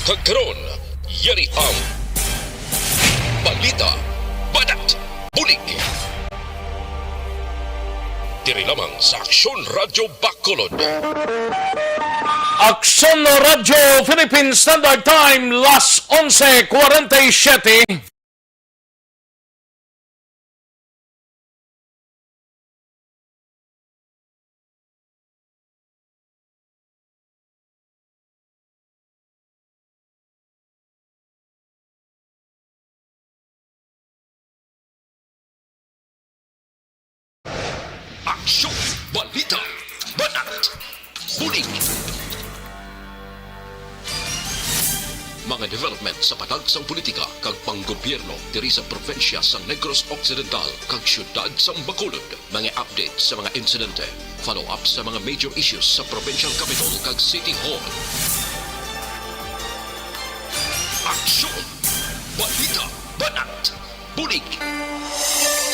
Kagkaroon, yari ang Balita, Banat, Bulig. Diri lamang sa Aksyon Radio Bacolod. Aksyon Radio Philippine Standard Time, las 11:47. Aksyon, Balita, Banat, Bulig. Mga development sa patagsang politika kag panggobyerno diri sa probinsya sa Negros Occidental kag syudad sa Bacolod. Mga update sa mga insidente, follow up sa mga major issues sa provincial capital kag city hall. Aksyon, Balita, Banat, Bulig.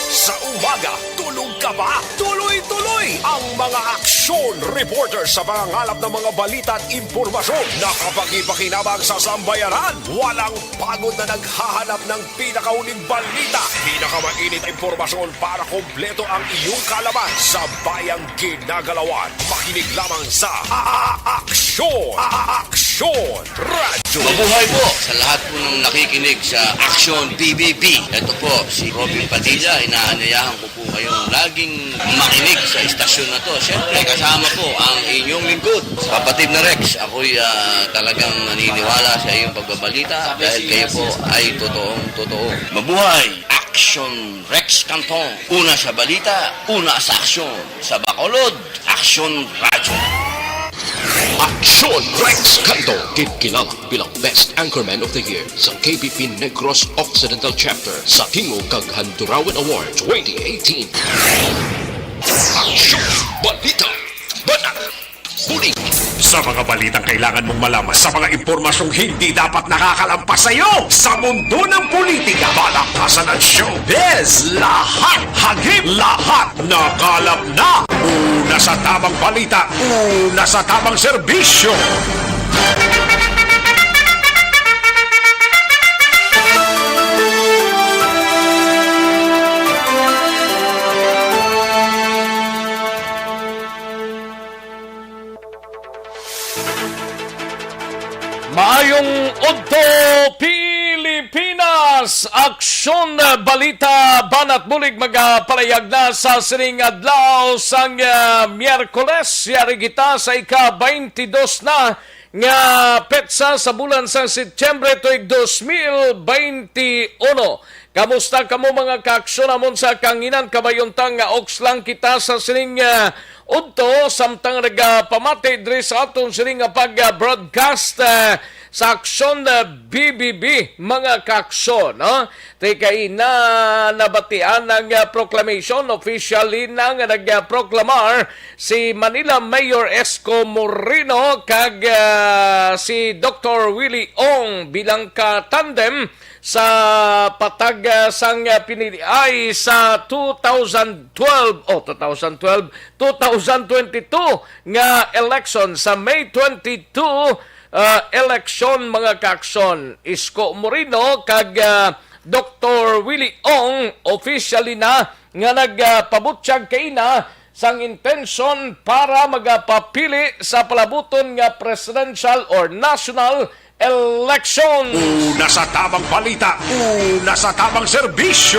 Sa umaga, tulog ka ba? Tuloy-tuloy ang mga aksyon reporter sa mga ngalap ng mga balita at impormasyon na kapag-ipakinabang sa sambayanan. Walang pagod na naghahanap ng pinakauling balita. Pinakamainit na impormasyon para kompleto ang iyong kalaman sa bayang ginagalawan. Makinig lamang sa Aksyon! Aksyon Radio! Mabuhay po sa lahat po ng nakikinig sa Aksyon BBB. Ito po si Robin Padilla. Inaanyayahan ko po kayong laging makinig sa istasyon na to. Siyempre, kasama po ang inyong lingkod. Kapatid na Rex, ako'y talagang naniniwala sa iyong pagbabalita dahil kayo po ay totoong-totoo. Mabuhay! Aksyon Rex Cantong. Una sa balita, una sa aksyon. Sa Bacolod, Aksyon Radio. Aksyon Rex Cantong, kilala bilang Best Anchorman of the Year sa KBP Negros Occidental Chapter sa Tingog kag Handurawan Award 2018. Aksyon, Balita, Banat, Bulig. Sa mga balitang kailangan mong malaman, sa mga impormasyong hindi dapat nakakalampas sa iyo, sa mundo ng politika, palakasan at showbiz, lahat hagip, lahat nakalap na. Una sa tamang balita, una sa tamang serbisyo. Maayong Udto, Pilipinas! Aksyon Balita Banat Bulig magapalayag na sa sining adlaw sang Miyerkules. Yari kita sa ika-22 na nga petsa sa bulan sa Setyembre tuig 2021. Kamusta kamo mga kaaksyon amon sa kanginan kabayuntang nga oks lang kita sa sining Udto samtang nagpamati diri sa aton sining pag-broadcast sa Aksyon BBB mga kaaksyon. Teka ina nabatian ng proclamation officially nang nagproklamar si Manila Mayor Esco Moreno kag si Dr. Willie Ong bilang ka-tandem sa patag sang piniliay sa 2022 nga election sa May 22 election mga kaaksyon. Isko Moreno kag Dr. Willie Ong officially na nga nagpabutyag kaina sang intention para magpapili sa palabuton nga presidential or national election. Una sa tamang balita, una sa tamang serbisyo.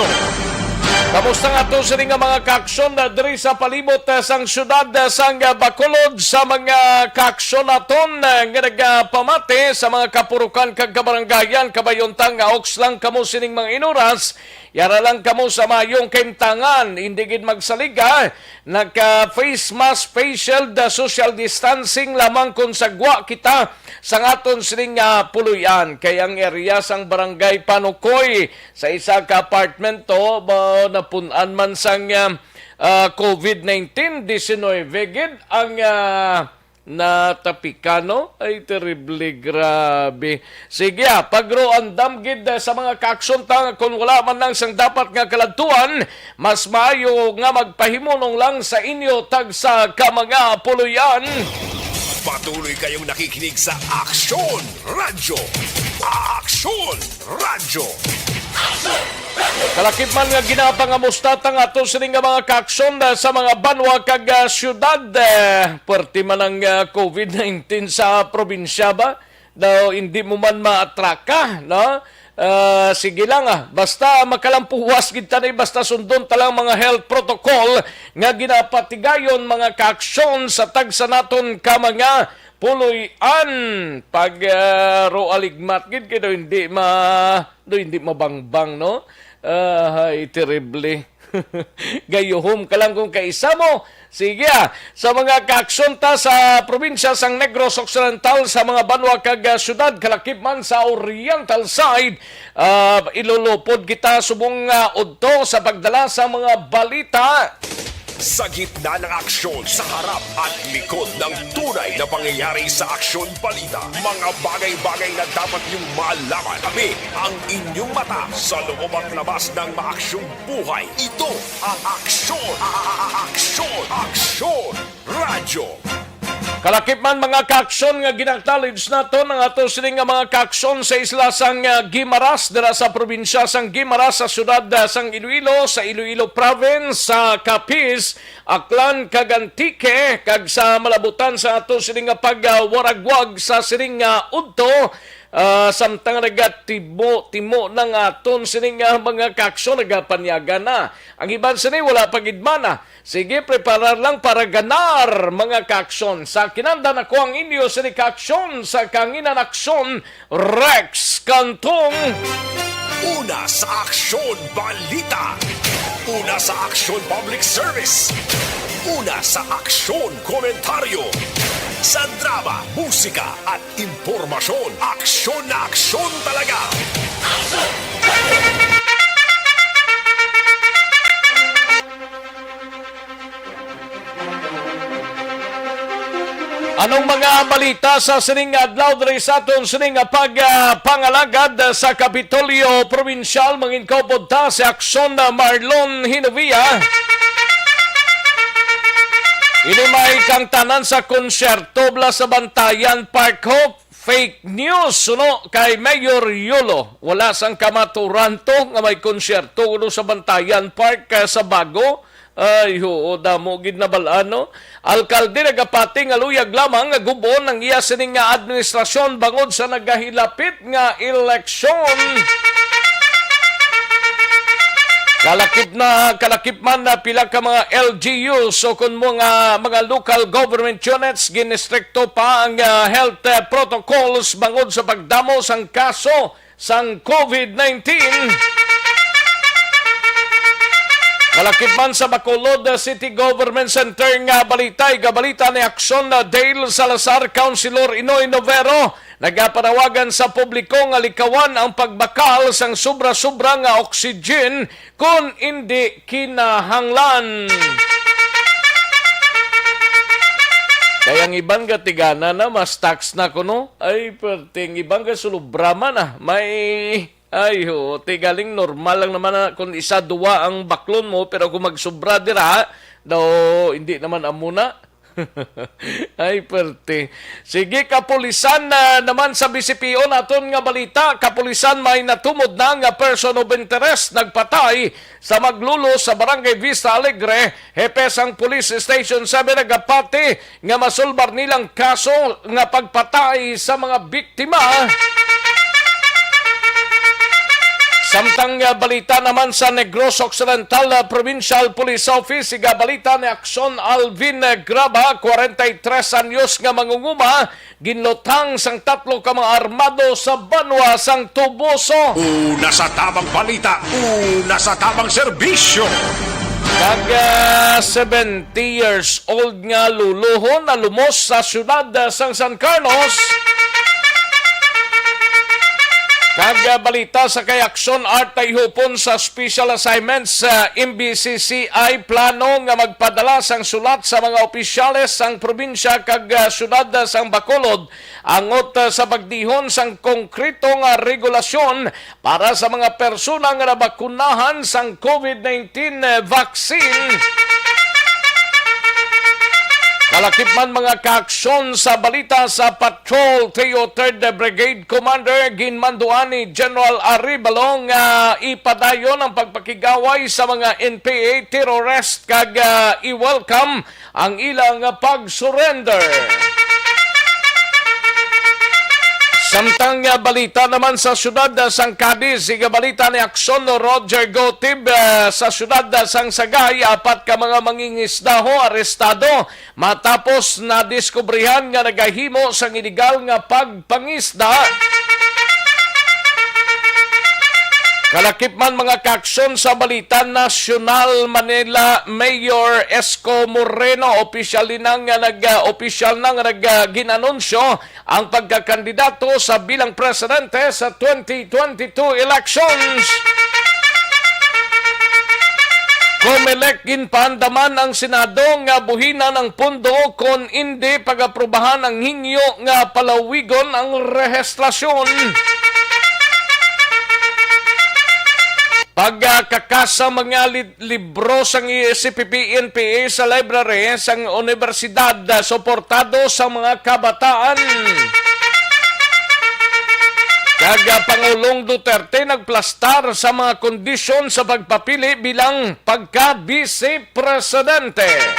Kamusta nga to sa mga kaaksyon na diri sa palibot sang syudad sang Bacolod sa mga kaaksyon naton nga nagpamati sa mga kapurukan kag kabaranggayan kabayontang nga oks lang kamo sining mga inuras. Yara lang kamo sa mayong kintangan, hindi gid magsaliga, nagka-face mask, facial, social distancing lamang kung sagwa kita sa aton sining puluyan. Kayang area sang barangay Panukoy sa isa ka apartmento napunan man sang COVID-19, 19 gid ang natapikano ay terrible, grabe. Sige, pagro andam gid sa mga kaaksyon tang kung wala man lang sang dapat nga kaladtuan, mas maayo nga magpahimonong lang sa inyo tag sa ka mga puluyan. Patuloy kayong nakikinig sa Aksyon Radyo. Aksyon Radyo. Kalakip man nga ginapangamustatan ato sining nga mga kaaksyon sa mga banwa kag syudad. Puwerte man ang COVID-19 sa probinsya ba? Daw hindi mo man maatraka, no? Sige lang basta makalampuwas kita na basta sundon talang mga health protocol nga ginapatigayon mga kaaksyon sa tagsa naton ka mga puloy-an pag roaligmat gid kay hindi mabangbang, no? Ay terrible. Gayuhom ka lang kung kaisa mo. Sige sa mga kaaksyon ta sa probinsya sang Negros Occidental sa mga banwa kag syudad kalakip man sa Oriental side, ilulupod kita subong udto sa pagdala sa mga balita. Sa gitna ng aksyon, sa harap at likod ng tunay na pangyayari sa Aksyon Balita. Mga bagay-bagay na dapat niyong malaman. Kami ang inyong mata sa loob at labas ng maaksyong buhay. Ito ang Aksyon! Aksyon! Aksyon! Radyo! Kalakip man mga kaaksyon nga ginaktaledge nato ang ato sining nga mga kaaksyon sa isla sang Guimaras dira sa probinsya sang Guimaras sa syudad sang Iloilo sa Iloilo province sa Capiz, Aklan kag Antique kag sa malabutan sa ato sining nga pagwaragwag sa sining nga udto. Samtang timo ng aton sining mga kaaksyon nagapanyaga na. Ang iban sini wala pagidmana. Sige, preparar lang para ganar mga kaaksyon. Sa kinanda na ko ang inyo sini kaaksyon sa kanginan aksyon Rex Cantong. Una sa Aksyon Balita. Una sa Aksyon Public Service. Una sa Aksyon Komentaryo. Sa drama, musika at impormasyon. Aksyon na aksyon talaga. Anong mga balita sa sining adlaw diri sa aton sining pagpangalagad sa Kapitolyo Provincial mangin kaupod ta si Aksyon Marlon Hinovia. Ini may kang tanan sa konsyerto bla sa Bantayan Park Hope. Fake news suno kay Mayor Yulo. Wala sang kamaturanto nga may konsyerto uno sa Bantayan Park sa Bago. Ay, damo gid na balano. Alkalde nagapati nga luyag lamang nga gubon ang iya sining nga administrasyon bangod sa nagahilapit nga eleksyon. Kalakip man na pila ka mga LGU so kun mga local government units ginistrikto pa ang health protocols bangod sa pagdamo sang kaso sang COVID-19. Kalakip man sa Bacolod City Government Center nga balita ni Aksyon Dale Salazar, Councilor Inoy Novero, nagapanawagan sa publiko nga likawan ang pagbakal sang sobra-sobra nga oxygen kung hindi kinahanglan. Kayang ibang gatigana na mas tax na kuno ay perting ibang sulubrama na may tigaling normal lang naman kung isa duwa ang baklon mo pero kung magsobra dira daw hindi naman amuna. Ay perte. Sige, kapulisan naman sa BCPO naton nga balita. Kapulisan may natumod na nga person of interest nagpatay sa maglulo sa Barangay Vista Alegre. Hepe sang Police Station 7 nagapati nga masulbar nilang kaso nga pagpatay sa mga biktima. Samtang balita naman sa Negros Occidental Provincial Police Office, siga balita ni Aksyon Alvin Graba, 43 anyos nga mangunguma, ginlotang sang 3 ka mga armado sa banwa sang Tubuso. Una sa tamang balita, una sa tamang serbisyo. Kag 70 years old nga luluhon na lumos sa syudad sang San Carlos. Kag balita sa kay Aksyon Art ay hupon sa special assignments sa MBCCI plano nga magpadala sang sulat sa mga opisyales sang probinsya kag syudad sang Bacolod angot sa pagdihon sang konkreto nga regulasyon para sa mga persona nga nabakunahan sang COVID-19 vaccine. Kalakip man mga kaaksyon sa balita sa Patrol 303rd Brigade Commander ginmanduan ni General Arribalong ipadayon ang pagpakigaway sa mga NPA terrorist kag i-welcome ang ilang pag-surrender. Samtang balita naman sa syudad sang Cadiz, balita ni Aksyon Roger Gotib sa syudad sang Sagay, 4 ka mga mangingisdaho arestado matapos na diskubrihan nga nagahimo sang iligal nga pagpangisda. Kalakip man mga kaaksyon sa balita nasyonal, Manila Mayor Esco Moreno opisyal nang ginanunsyo ang pagkakandidato sa bilang presidente sa 2022 elections. Comelec ginpaandaman ang Senado nga buhina ng pondo kon hindi pag-aprobahan ang hingyo nga palawigon ang rehistrasyon. Pagkakasa mga libro sang CPP-NPA sa library sang universidad suportado sa mga kabataan. Pangulong Duterte nagplastar sa mga kondisyon sa pagpapili bilang pagka-vice presidente.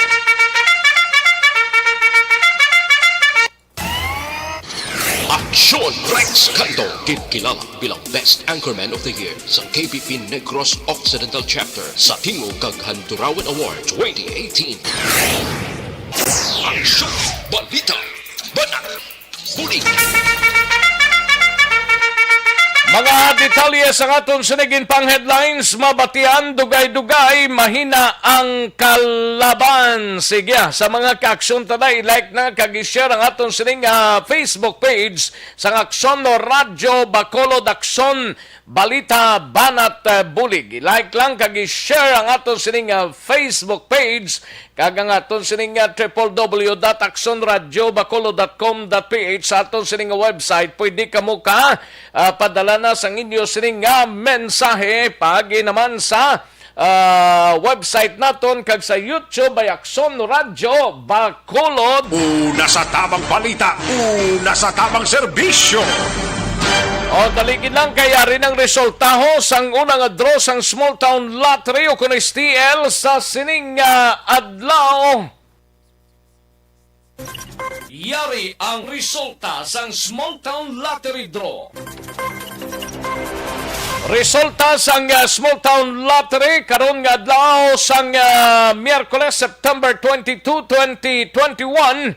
Aksyon Rex Cantong, kilala bilang Best Anchorman of the Year sa KPP Negros Occidental Chapter sa Tingog kag Handurawan Award 2018. Aksyon Balita, Banat, Bulig. Mga detalye sa aton sinigin pang headlines, mabatian, dugay-dugay, mahina ang kalaban. Sige, sa mga kaaksyon taday, like na, kag-share ang aton sining Facebook page sa Aksyon no Radyo Bacolod Aksyon Balita Banat Bulig. Like lang, kag-share ang aton sining Facebook page, kag ang aton sining www.aksonradyobacolod.com.ph sa aton sining website. Pwede ka mo padala na sa inyo sining mensahe pagi naman sa website naton kag sa YouTube ay Aksyon Radyo Bacolod. Una sa tamang balita, una sa tamang serbisyo. O daligid lang kaya rin ang resultaho sang unang draw sang Small Town Lottery o kung STL sa sining adlaw. Yari ang resulta sang Small Town Lottery draw. Resulta sang Small Town Lottery karon nga adlaw sang Miyerkules September 22, 2021,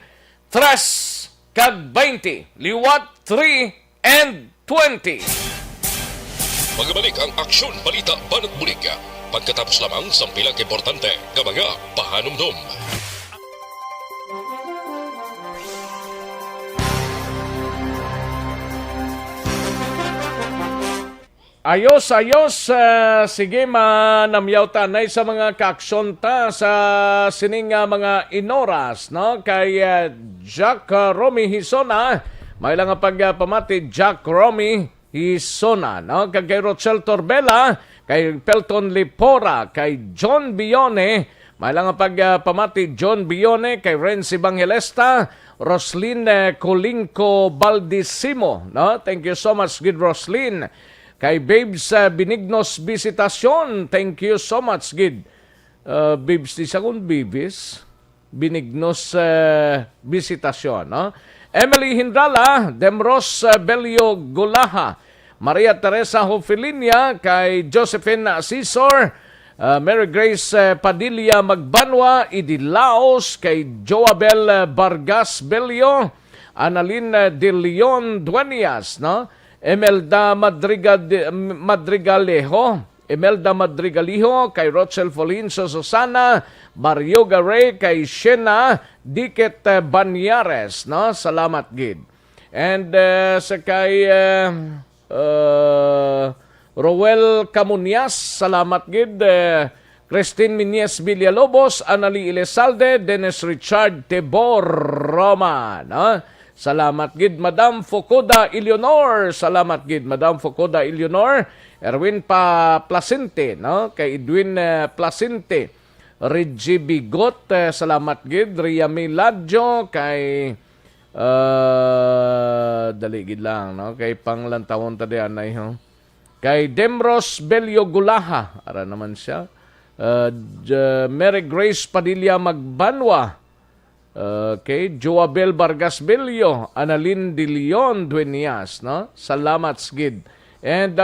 3 kag 20, liwat 3 and 20. Magbalik ang Aksyon Balita Banat Bulig pagkatapos lamang sa pilang importante nga mga pahanumdum. Ayos, sige manamyaw tanay sa mga kaaksyon ta sa sining mga inoras, no? Kay Jack Romy Hisona, may lang pagpamati Jack Romy Hisona, no? Kay Rochelle Torbella, kay Pelton Lipora, kay John Bione, may lang pagpamati John Bione, kay Renzi Bangelesta, Roslyn Colinco Baldisimo, no? Thank you so much, good Roslyn. Kay Babes Benignos Visitasyon, thank you so much, Gid. Babes, di sakon Babes. Benignos Visitasyon, no? Emily Hindrala, Demros Belio Gulaha, Maria Teresa Hofilinia, kay Josephine Cisor, Mary Grace Padilla Magbanwa, Idi Laos, kay Joabel Vargas Belio, Annalyn De Leon Dueñas, no? Imelda Madrigalejo, kay Rochelle Folinso Susana, Mario Garay, kay Shena Diket Banyares, no? Salamat gid. And sa kay Roel Camuñas, salamat gid. Christine Miñez Villalobos, Anali Ilesalde, Dennis Richard Tebor Roma, no? Salamat gid Madam Focoda Eleanor. Salamat gid Madam Focoda Eleanor. Erwin pa Placente, no? Kay Edwin Placente. Reggie Bigot, salamat gid. Ria Miladjo, kay dali gid lang, no? Kay panglantawon ta diyan ay ho. Kay Demros Belio Gulaha, ara naman siya. Mary Grace Padilla Magbanwa. Okay, Joabel Vargas Belio, Annalyn De Leon Dueñas, no? Salamat gid. And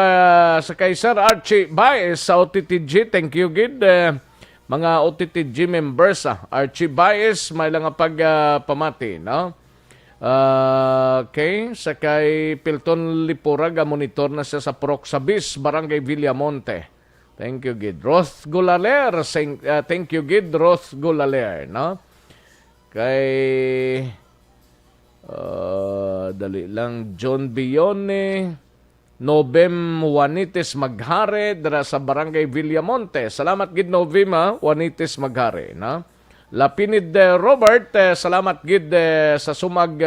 sa kay Sir Archie Baez sa OTTG, thank you gid. Mga OTTG members, Archie Baez, may lang pamati, no? Okay, sa kay Pilton Lipuraga, monitor na siya sa Proxabis, Barangay Villamonte. Thank you gid. Roth Gulaler, thank you gid, Roth Gulaler, no? Kay dali lang, John Bione, Novem Juanites Maghare dara sa Barangay Villamonte. Salamat gid Novem Juanites Maghare, no? Lapinid Robert, salamat gid sa sumag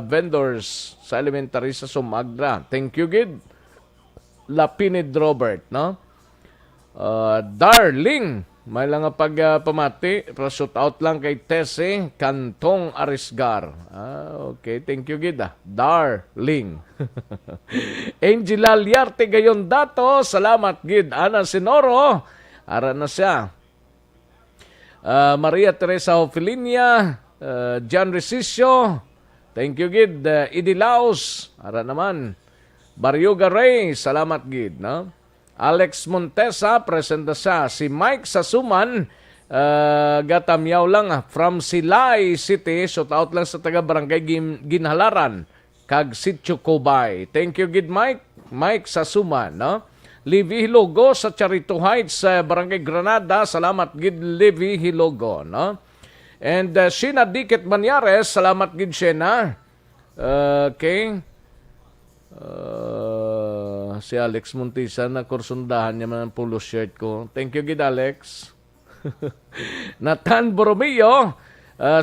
vendors sa elementary sa Sumagra. Thank you gid. Lapinid Robert, no? Darling, may lang pamati, shout out lang kay Tese Cantong Arisgar. Okay, thank you gid. Darling. Angela Liarte gayon dato, salamat gid. Ana Sinoro, ara na siya. Maria Teresa Ofilinia, John Resicio, thank you gid. Idilaos, ara naman. Barrio Garay, salamat gid, no? Alex Montesa, presenta siya. Si Mike Sasuman, gatamyaw lang from Silay City. Shout out lang sa taga Barangay Ginhalaran, kag Sitio Cobay. Thank you gid Mike. Mike Sasuman, no? Livy Hilogo sa Charito Heights, Barangay Granada. Salamat gid Livy Hilogo, no? And Sheena Dikit Manyares, salamat gid Sheena. Okay. Si Alex Montisa na kursundahan niya man ang polo shirt ko. Thank you gid Alex. Nathan Borromeo,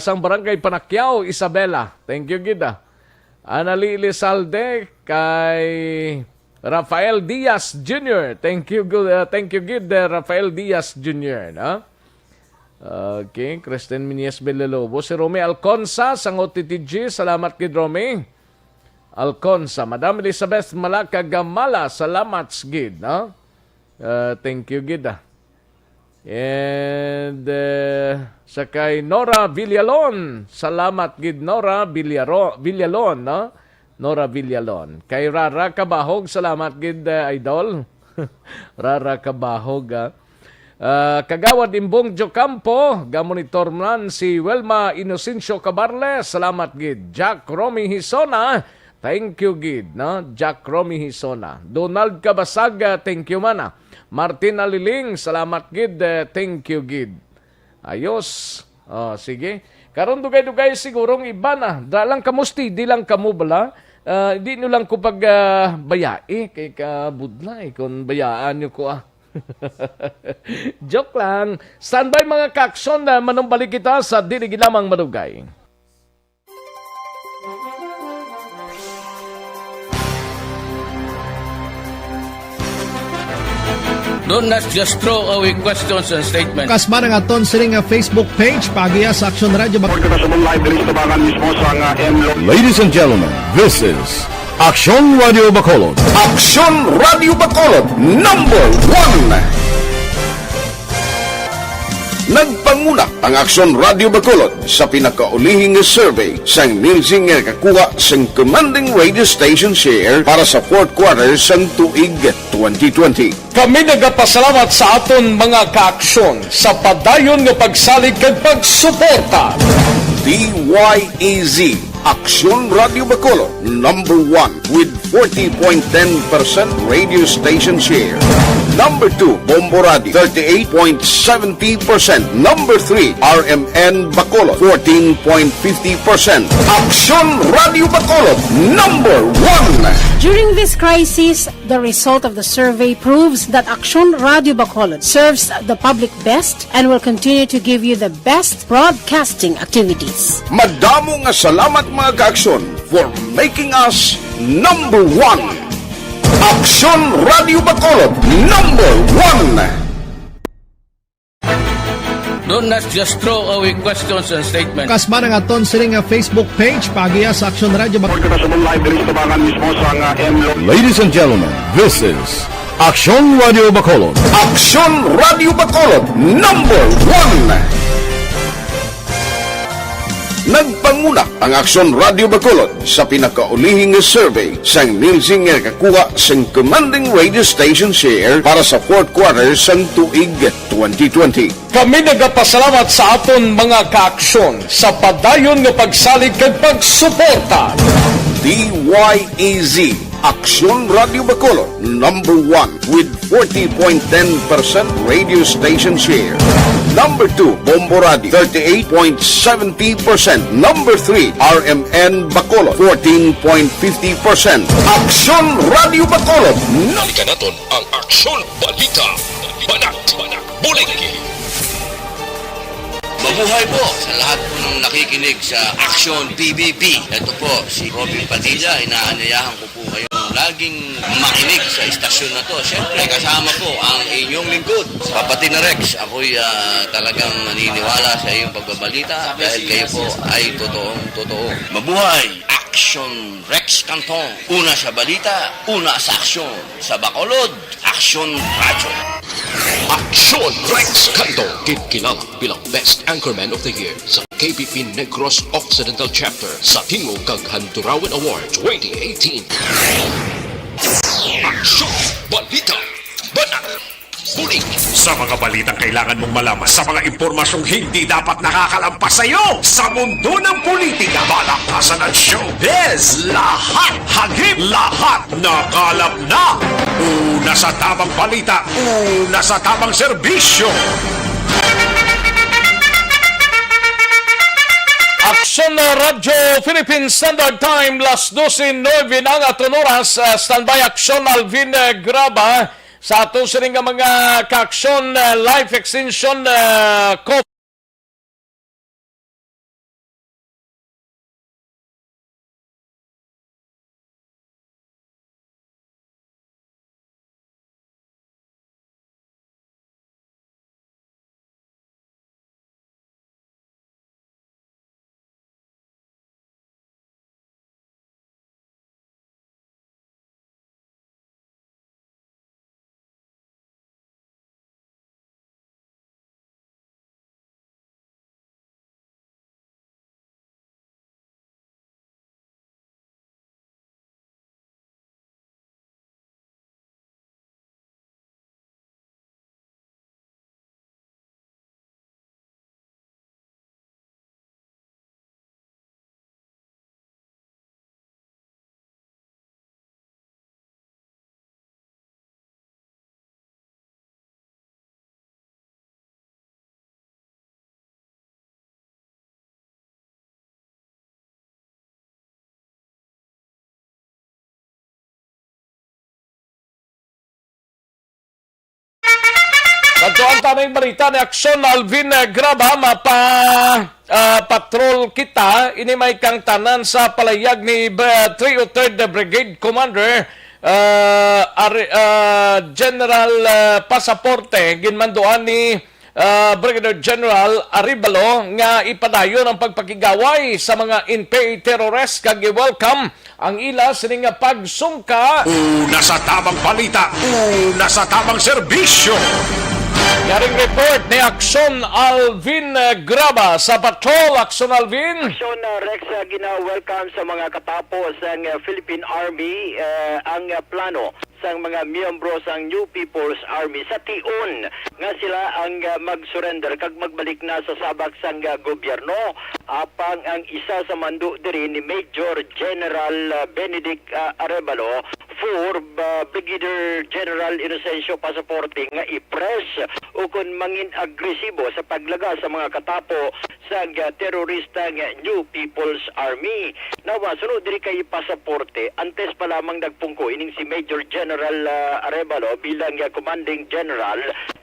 sang Barangay Panakyaw, Isabela. Thank you gid. Anali Lizalde, kay Rafael Diaz Jr. Thank you gid Rafael Diaz Jr. No? Okay, Kristen Minies Belalobo. Si Rome Alconsa, sang OTTG. Salamat gid Rome Alconsa. Madam Elizabeth Malaka Gamala, salamat gid, no? Thank you gid. And sa kay Nora Villalon, salamat gid Nora Villalon, no? Nora Villalon. Kay Rara Kabahog, salamat gid idol. Rara Kabahog. Kagawad Imbong Jocampo, gamonitor man si Welma Inocencio Cabarle, salamat gid. Jack Romy Hisona, thank you gid, no? Jack Romy Hisona. Donald Kabasaga, thank you mana. Martin Aliling, salamat gid, thank you gid. Ayos. Sige. Karon dugay-dugay sigurong iba na. Dalang kamusti, di lang kamo bala. Di nyo lang ko pag bayai kay kabudlay kung bayaan nyo ko Joke lang. Standby mga kaksyon na manumbalik kita sa Dinig Lamang Madugay. Don't not just throw away questions and statements. Kasmarang aton sining nga Facebook page pagiya sa Aksyon Radio. Ladies and gentlemen, this is Aksyon Radio Bacolod. Aksyon Radio Bacolod, number 1. Nagpanguna ang Aksyon Radio Bacolod sa pinakaulihing survey sa milsing nga kakuha sa commanding radio station share para sa fourth quarter sa tuig 2020. Kami nagapasalamat sa aton mga kaaksyon sa padayon nga pagsalig kag pagsuporta. DYEZ, Aksyon Radio Bacolod, number 1 with 40.10% radio station share. Number 2, Bombo Radio, 38.70%. Number 3, RMN Bacolod, 14.50%. Aksyon Radio Bacolod, number 1. During this crisis, the result of the survey proves that Aksyon Radio Bacolod serves the public best and will continue to give you the best broadcasting activities. Madamo nga salamat mga kaaksyon for making us number 1. Aksyon Radio Bacolod, number 1. Don't not just throw away questions and statements. Kasma ng aton sining Facebook page pagiya sa Aksyon Radio Bacolod. Ladies and gentlemen, this is Aksyon Radio Bacolod. Aksyon Radio Bacolod #1. Nagpanguna ang Aksyon Radio Bacolod sa pinakaulihing survey sang Nilsing nga kakuha sang commanding radio station share para sa fourth quarter sang tuig 2020. Kami nagapasalamat sa aton mga kaaksyon sa padayon nga pagsalig kag pagsuporta. DYEZ Aksyon Radio Bacolod #1 with 40.10% radio station share. Number 2, Bombo Radio, 38.70%. Number 3, RMN Bacolod, 14.50%. Aksyon Radio Bacolod. Nalikan naton ang Aksyon Balita. Banat, Bulig. Mabuhay po sa lahat po ng nakikinig sa Aksyon PBB. Ito po si Robin Padilla. Inaanyayahan ko po kayong laging makinig sa istasyon na to. Siyempre, kasama po ang inyong lingkod. Kapatid na Rex, ako'y talagang naniniwala sa iyong pagbabalita dahil kayo po ay totoong-totoo. Mabuhay! Aksyon Rex Cantong. Una sa balita, una sa aksyon. Sa Bacolod, Aksyon Radyo. Aksyon Rex Cantong, kilala bilang Best Anchorman of the Year sa KBP Negros Occidental Chapter sa Tingog kag Handurawan Award 2018. Aksyon Balita. Banat. Bulig. Sa mga balitang kailangan mong malaman, sa mga impormasyong hindi dapat nakakalampas sa iyo, sa mundo ng politika, balakasan at showbiz, lahat hagip, lahat nakalap na. Una sa tamang balita, una sa tamang serbisyo. Aksyon Radio Philippine Standard Time, las 12:09 ang aton oras. Standby Aksyon Alvin Graba sa ato sining nga mga kaaksyon life extension Kanto ang tanay balita ni Aksyon Alvin Graba, patrol kita, ini may kang tanan sa palayag ni 303rd Brigade Commander General Pasaporte, ginmanduan ni Brigadier General Aribalo nga ipadayon ang pagpakigaway sa mga NPA terrorist kag welcome ang ila sining pagsungka. Una sa tamang balita, una sa tamang serbisyo. Yaring report ni Aksyon Alvin Graba sa Patrol. Aksyon Alvin. Aksyon Rex, gina-welcome sa mga katapos ng Philippine Army ang plano sa mga miyembro sa New People's Army sa Tion nga sila ang mag-surrender kag magbalik na sa sabak sang gobyerno. Apang ang isa sa mando diri ni Major General Benedict Arevalo for Brigadier General Inocencio Pasaporte nga i-press o kung mangin agresibo sa paglaga sa mga katapo sa terorista nga New People's Army. Nawa, sunod diri kay Pasaporte, antes pa lamang nagpungko ining si Major General Arevalo bilang Commanding General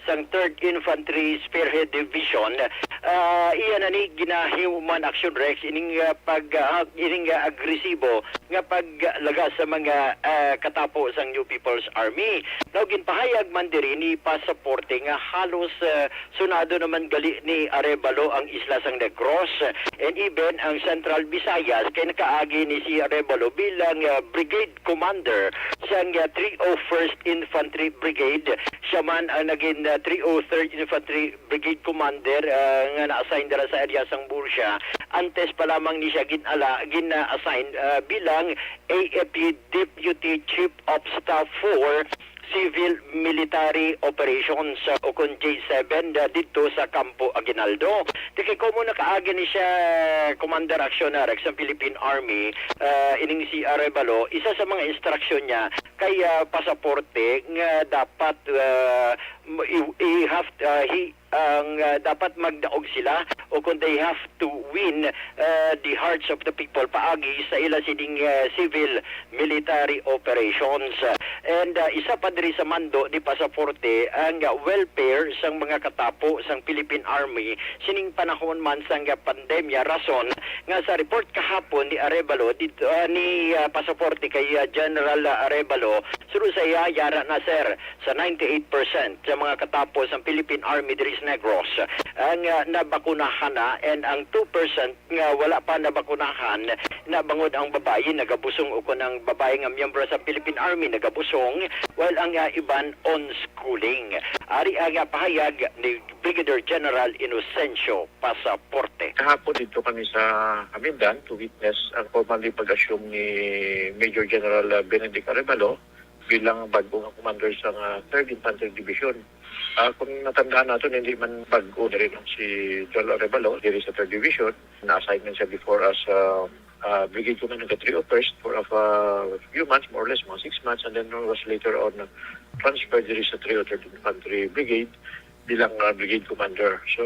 sang 3rd Infantry Spearhead Division. Iyan na ni ginahuman action Rex ining agresibo nga paglaga sa mga katapo sang New People's Army. Now ginpahayag man diri ni pasaporte nga halos sunado naman gali ni Arevalo ang isla sang Negros and even ang Central Visayas kay nakaagi ni si Arevalo bilang brigade commander sang 301st Infantry Brigade. Siya man ang naging 303rd Infantry Brigade Commander nga na-assign dira sa area sang Bursia. Antes pa lamang ni siya gina-assign bilang AFP Deputy Chief of Staff for Civil Military Operations o kung J7 dito sa Campo Aguinaldo. Diki ko muna kaagi ni siya Commander Aksyon sa Philippine Army ining si Arevalo. Isa sa mga instruction niya kay pasaporte nga dapat dapat magdaog sila o kung they have to win the hearts of the people paagi sa ila sining civil military operations. And isa pa diri sa mando ni pasaporte ang welfare sang mga katapo sang Philippine Army sining panahon man sang pandemya. Rason nga sa report kahapon ni Arevalo dito ni pasaporte kay General Arevalo suru sa yara na sir sa 98% sa mga katapo sang Philippine Army diri sa Negros ang nabakunahan na, and ang 2% nga wala pa nabakunahan na bangod ang babae nagabusong o ng babae nga miyembro sa Philippine Army nagabusong while ang iban on schooling. Ari ang pahayag ni Brigadier General Inocencio Pasaporte. Kahapon dito kami sa Amindan to witness ang formally pag-assume ni Major General Benedict Arevalo bilang bagong commander sa 3rd Infantry Division. Kung natandaan natin, hindi man bago na rin si General Arevalo diri sa 3rd Division. Na-assignment siya before as Brigade Commander ng 301st for a few months, more or less, mga 6 months, and then was later on transferred diri sa 303rd Infantry Brigade bilang Brigade Commander. So,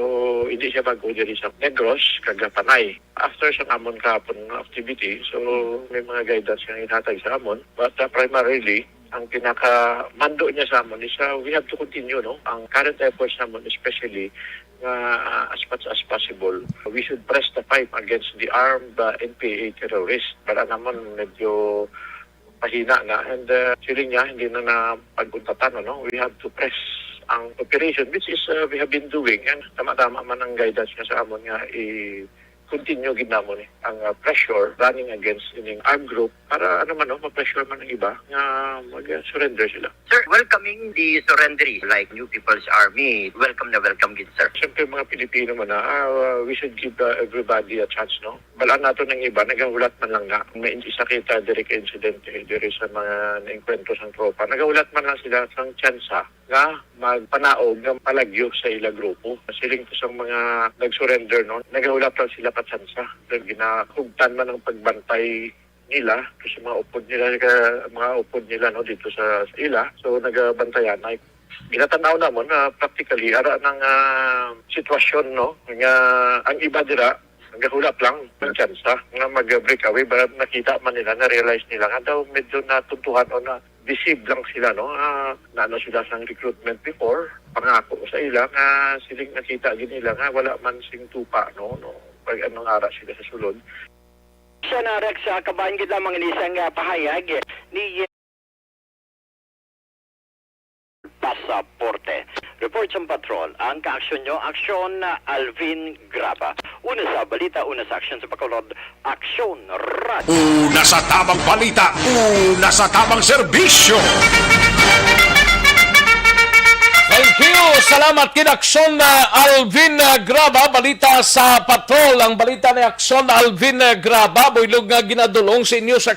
hindi siya bago diri sa Negros, Kagapanay. After sa Amon kahapon activity, so may mga guidance nga itatag sa Amon. But primarily, ang pinaka-mando niya sa Amon is we have to continue, no? Ang current efforts naman, especially as much as possible, we should press the fight against the armed NPA terrorists. Para naman medyo pahina na, and feeling niya hindi na pag-untatan, no? We have to press ang operation, which is we have been doing, and tama-tama man ang guidance niya sa Amon nga continue ginamon ang pressure running against ining armed group para ma-pressure man ang iba nga mag-surrender sila. Sir, welcoming the surrendering like New People's Army. Welcome na welcome gid sir. Siyempre mga Pilipino man we should give everybody a chance, no? Balaan nato ng iba, nagahulat man lang nga. May isa kita direct incident diri sa mga naengkwentro sang tropa. Nagahulat man lang sila sang tsansa nga magpanaog ng palagyo sa ila grupo. Siling to sa mga nag-surrender, no? Nagahulat lang sila patsansa. Ginahugtan man ang pagbantay nila sa mga upod nila no dito sa ila. So nagabantayan ay ginatanaw namon na practically ara ng sitwasyon, no, nga ang iba dira nagahulap lang ng tsansa nga mag-break away, but nakita man nila, na-realize nila nga daw medyo natuntuhan o na deceive lang sila, no? Naano sila sa recruitment before, pangako sa ila nga siling nakita gid nila nga wala man sing tupa, no? Pag anong ara sila sa sulod. Sa narek sa kabahan gid lamang isang pahayag ni Pasaporte. Report sa patrol, ang kaaksyon nyo, Aksyon Alvin Graba. Una sa balita, una sa aksyon sa Bacolod, Aksyon Radio. Una sa tamang balita, una sa tamang serbisyo. Thank you! Salamat kid Aksyon Alvin Graba. Balita sa patrol. Ang balita ni Aksyon Alvin Graba. Bulig nga ginadulong sa inyo sa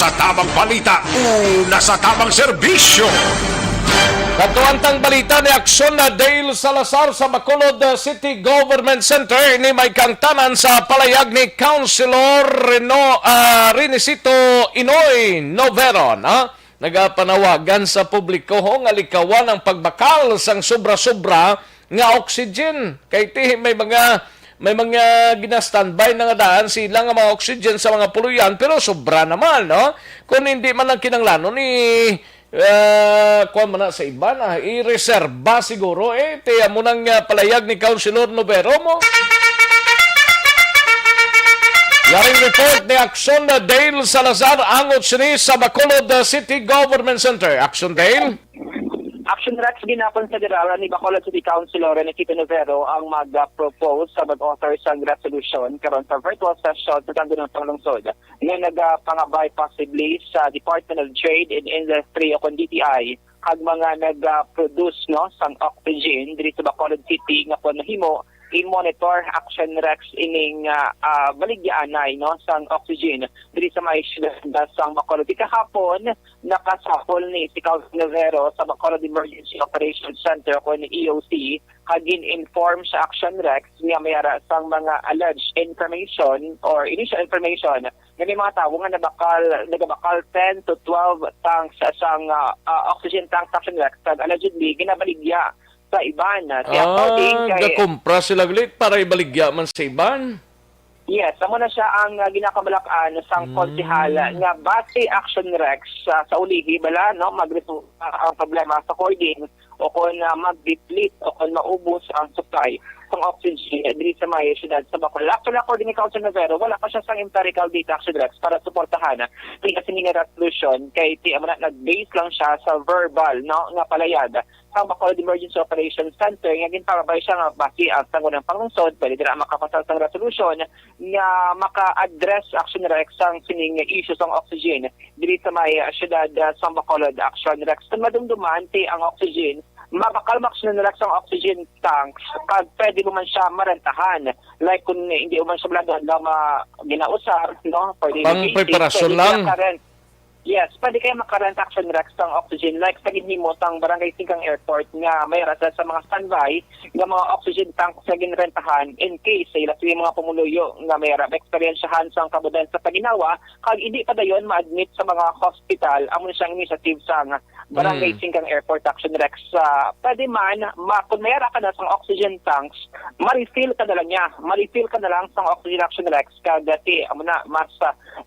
sa tamang balita, una sa tamang serbisyo. Katuantang balita ni Aksyon na Dale Salazar sa Bacolod City Government Center ni may kangtanan sa palayag ni Councilor Rinicito Inoy Noveron. Nagapanawagan sa publiko nga likawan ang pagbakal sang sobra-sobra nga oxygen. Kay ti may mga gina-standby na nga daan sila nga mga oxygen sa mga puluyan pero sobra naman, no? Kung hindi man lang kinanglano ni kuwan man na sa iba na i-reserva siguro tiya mo nang palayag ni Councilor Novero mo. Yaring report ni Aksyon na Dale Salazar angot sini sa Bacolod City Government Center. Aksyon Dale. Action Rex ginapon federal ni Bacolod City Councilor Rinicito Novero ang mag-propose sa mag-author sa resolution karon sa virtual session sa kanto ng panglungsod na nagpangabay possibly sa Department of Trade and Industry o kung DTI kag mga nag-produce sang oxygen diri sa Bacolod City nga pon mahimo i-monitor Action Rex ining baligyanay sang oxygen diri sa may siyudad sang Bacolod. Kahapon nakasapol ni si Councilor Novero sa Bacolod Emergency Operations Center o ni EOC kagin inform sa Action Rex nga mayara sang mga alleged information or initial information nga may mga tawo nga nagabakal 10 to 12 tanks sang oxygen tank sa Action Rex kag allegedly ginabaligya sa iban. Gakumpra sila glit para ibaligya man sa iban? Yes, amo na siya ang ginakabalakan sang konsehal nga base Action Rex sa ulihi bala magresolve ang problema sa hoarding o kung mag-deplete o kung maubos ang supply ng oxygen diri sa may siyudad sa Bacolod. Actually, according ni Councilor Novero, wala pa siya sang empirical data Action Rex para suportahan kasi nga resolution kay nag-base lang siya sa verbal nga palayad sa Bacolod Emergency Operations Center nga ginpangabay siya nga base ang sangunang panglungsod pwede dira makapasal sang resolution nga maka-address Action Rex sang sining issues ng oxygen diri sa may siyudad sa Bacolod. Action Rex kung madumduman ang oxygen mabakal Action Rex ang oxygen tanks pag pwede mo man siya marentahan like kung hindi mo man siya bladon lang ginausar pwede pang preparasyon lang. Yes, pwede kayo makarent Action Rex ng oxygen like sa ginhimo sang Barangay Singkang Airport nga may rasa sa mga standby nga mga oxygen tanks na ginrentahan in case sila mga pumuluyo nga may experiensyahan sang kabudan sa paginawa kag hindi pa dayon ma-admit sa mga hospital amo siyang initiative sang Barangay Singkang Airport Action Rex. Pwede man kung mayara ka na sang oxygen tanks ma-refill ka na lang sang oxygen Action Rex kag amo na mas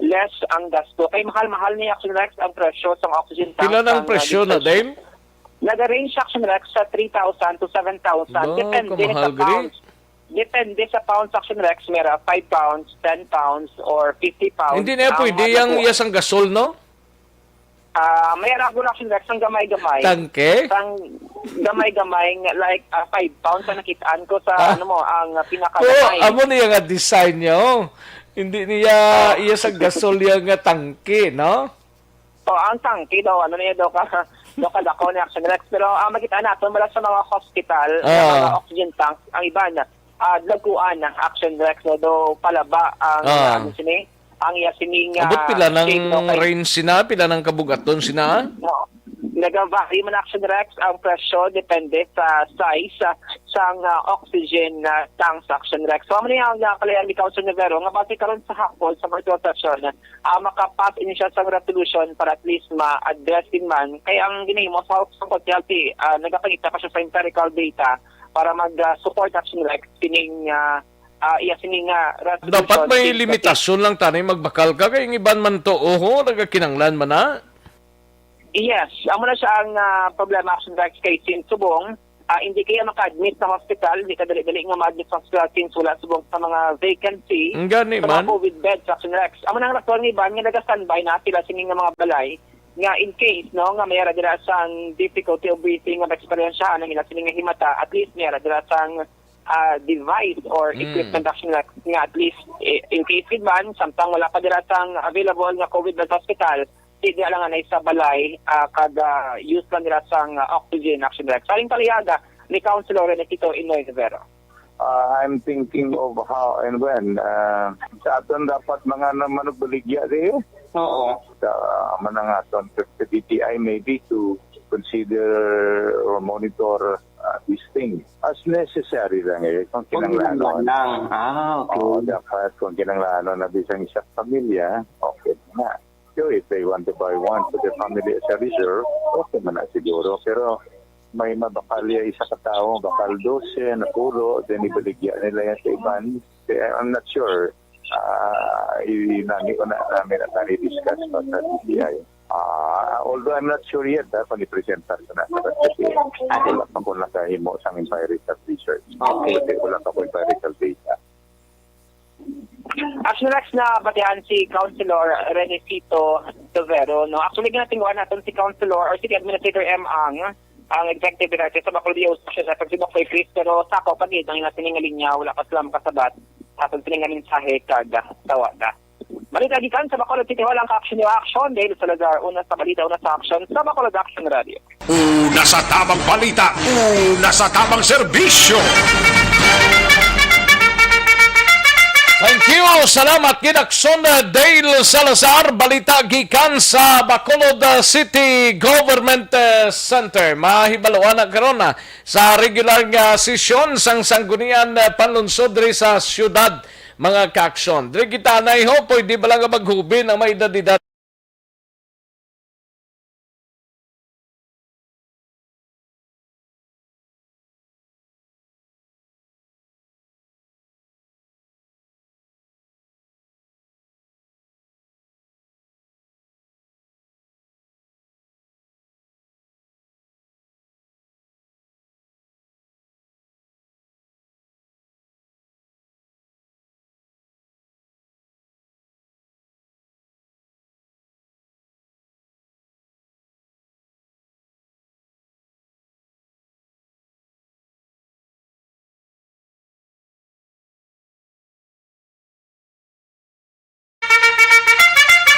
less ang gasto kay mahal-mahal ni Action Rex ang presyo sa oxygen tank. Pila ng presyo na, Dale? Nag-range Action Rex sa 3,000 to 7,000. Depende sa pounds Action Rex. Mera 5 pounds, 10 pounds, or 50 pounds. Hindi na pwede yung isang gasol, no? Mayroon ako Action Rex ang gamay-gamay. Tangke? Ang gamay-gamay, like 5 pounds na nakitaan ko sa ang pinakagamay. Amo niya nga design nyo. Hindi niya iya sa gasol yung tangke, no? Ang tangke daw, niya daw dako ni Action Rex. Pero makita natin, wala sa mga hospital, mga oxygen tanks, ang iba na, laguan ng Action Rex, do palaba ang ang yasining abot pila ng range sina, pila ng kabugaton sina? Nag-vary man Action Rex ang presyo depende sa size sang oxygen tanks Action Rex. So, ano yung kalayan ni Councilor Novero nga base karon sa hapon sa virtual session makapass in siya sa resolution para at least ma-address din man. Kaya ang ginahimo sa Healthy, nagapangita pa siya sa empirical data para mag-support Action Rex sining resolution. Dapat may limitasyon lang tanay magbakal ka kay iban man to nagakinanglan man na. Yes, amo na siya ang problema Action Rex kay Subong. Hindi kaya maka-admit sa hospital, hindi ka dali-dali nga ma-admit sa hospital since wala subong sa mga vacancy sa mga COVID beds Action Rex. Amo nang raktual nga iban nga nag-standby na sila sining nga mga balay nga in case nga mayara dira sang difficulty of breathing nga experience siya nang ila sining nga himata at least mayara dira sang device or equipment Action Rex nga at least in case man samtang wala pa dira sang available nga COVID bed hospital hindi lang na sa balay kada use lang nila sang oxygen Action Rex. Saling paliyaga ni Councilor Rinicito Inoy Novero. I'm thinking of how and when. Sa aton dapat mga manugbaligya Oo. Manangaton sa DTI maybe to consider or monitor these things as necessary lang kung kinanglanon. Oo, dapat kung kinanglanon na bisang isang pamilya, okay na. So if they want to buy one for their family as a reserve, okay man na siguro. Pero may mabakalya isa katao, bakal 12 na puro, then ibaligyan nila yan sa iban. I'm not sure. Inani ko na namin at nani-discuss pa sa DTI. Although I'm not sure yet kung i-presenta sa nasa kasi wala pa po nakahimo sa empirical research. Okay. Wala pa po empirical data. Actually, next na batihan si Councilor Renesito Tavero. No? Actually, ginatinguan natin si Councilor or City Administrator M. ang Executive Director sa Bacolod Association sa Pagsinog kay Chris. Pero sako pagid ang natingaling niya, wala pa sila makasabat. Atong tiningaling sa hekada, tawada. Balita gikan sa Bacolod City Hall ang Aksyon yung Aksyon dahil sa Lazar, una sa balita, una sa Aksyon sa Bacolod Action Radio. Una sa tamang balita, una sa tamang serbisyo. Thank you. Salamat gid Aksyon Dale Salazar, balita gikan sa Bacolod City Government Center. Mahibaloan na karon sa regular nga sesyon sang sanggunian panlunsod diri sa syudad mga kaaksyon. Diri kita nay ho pwede ba lang maghubin ang may edad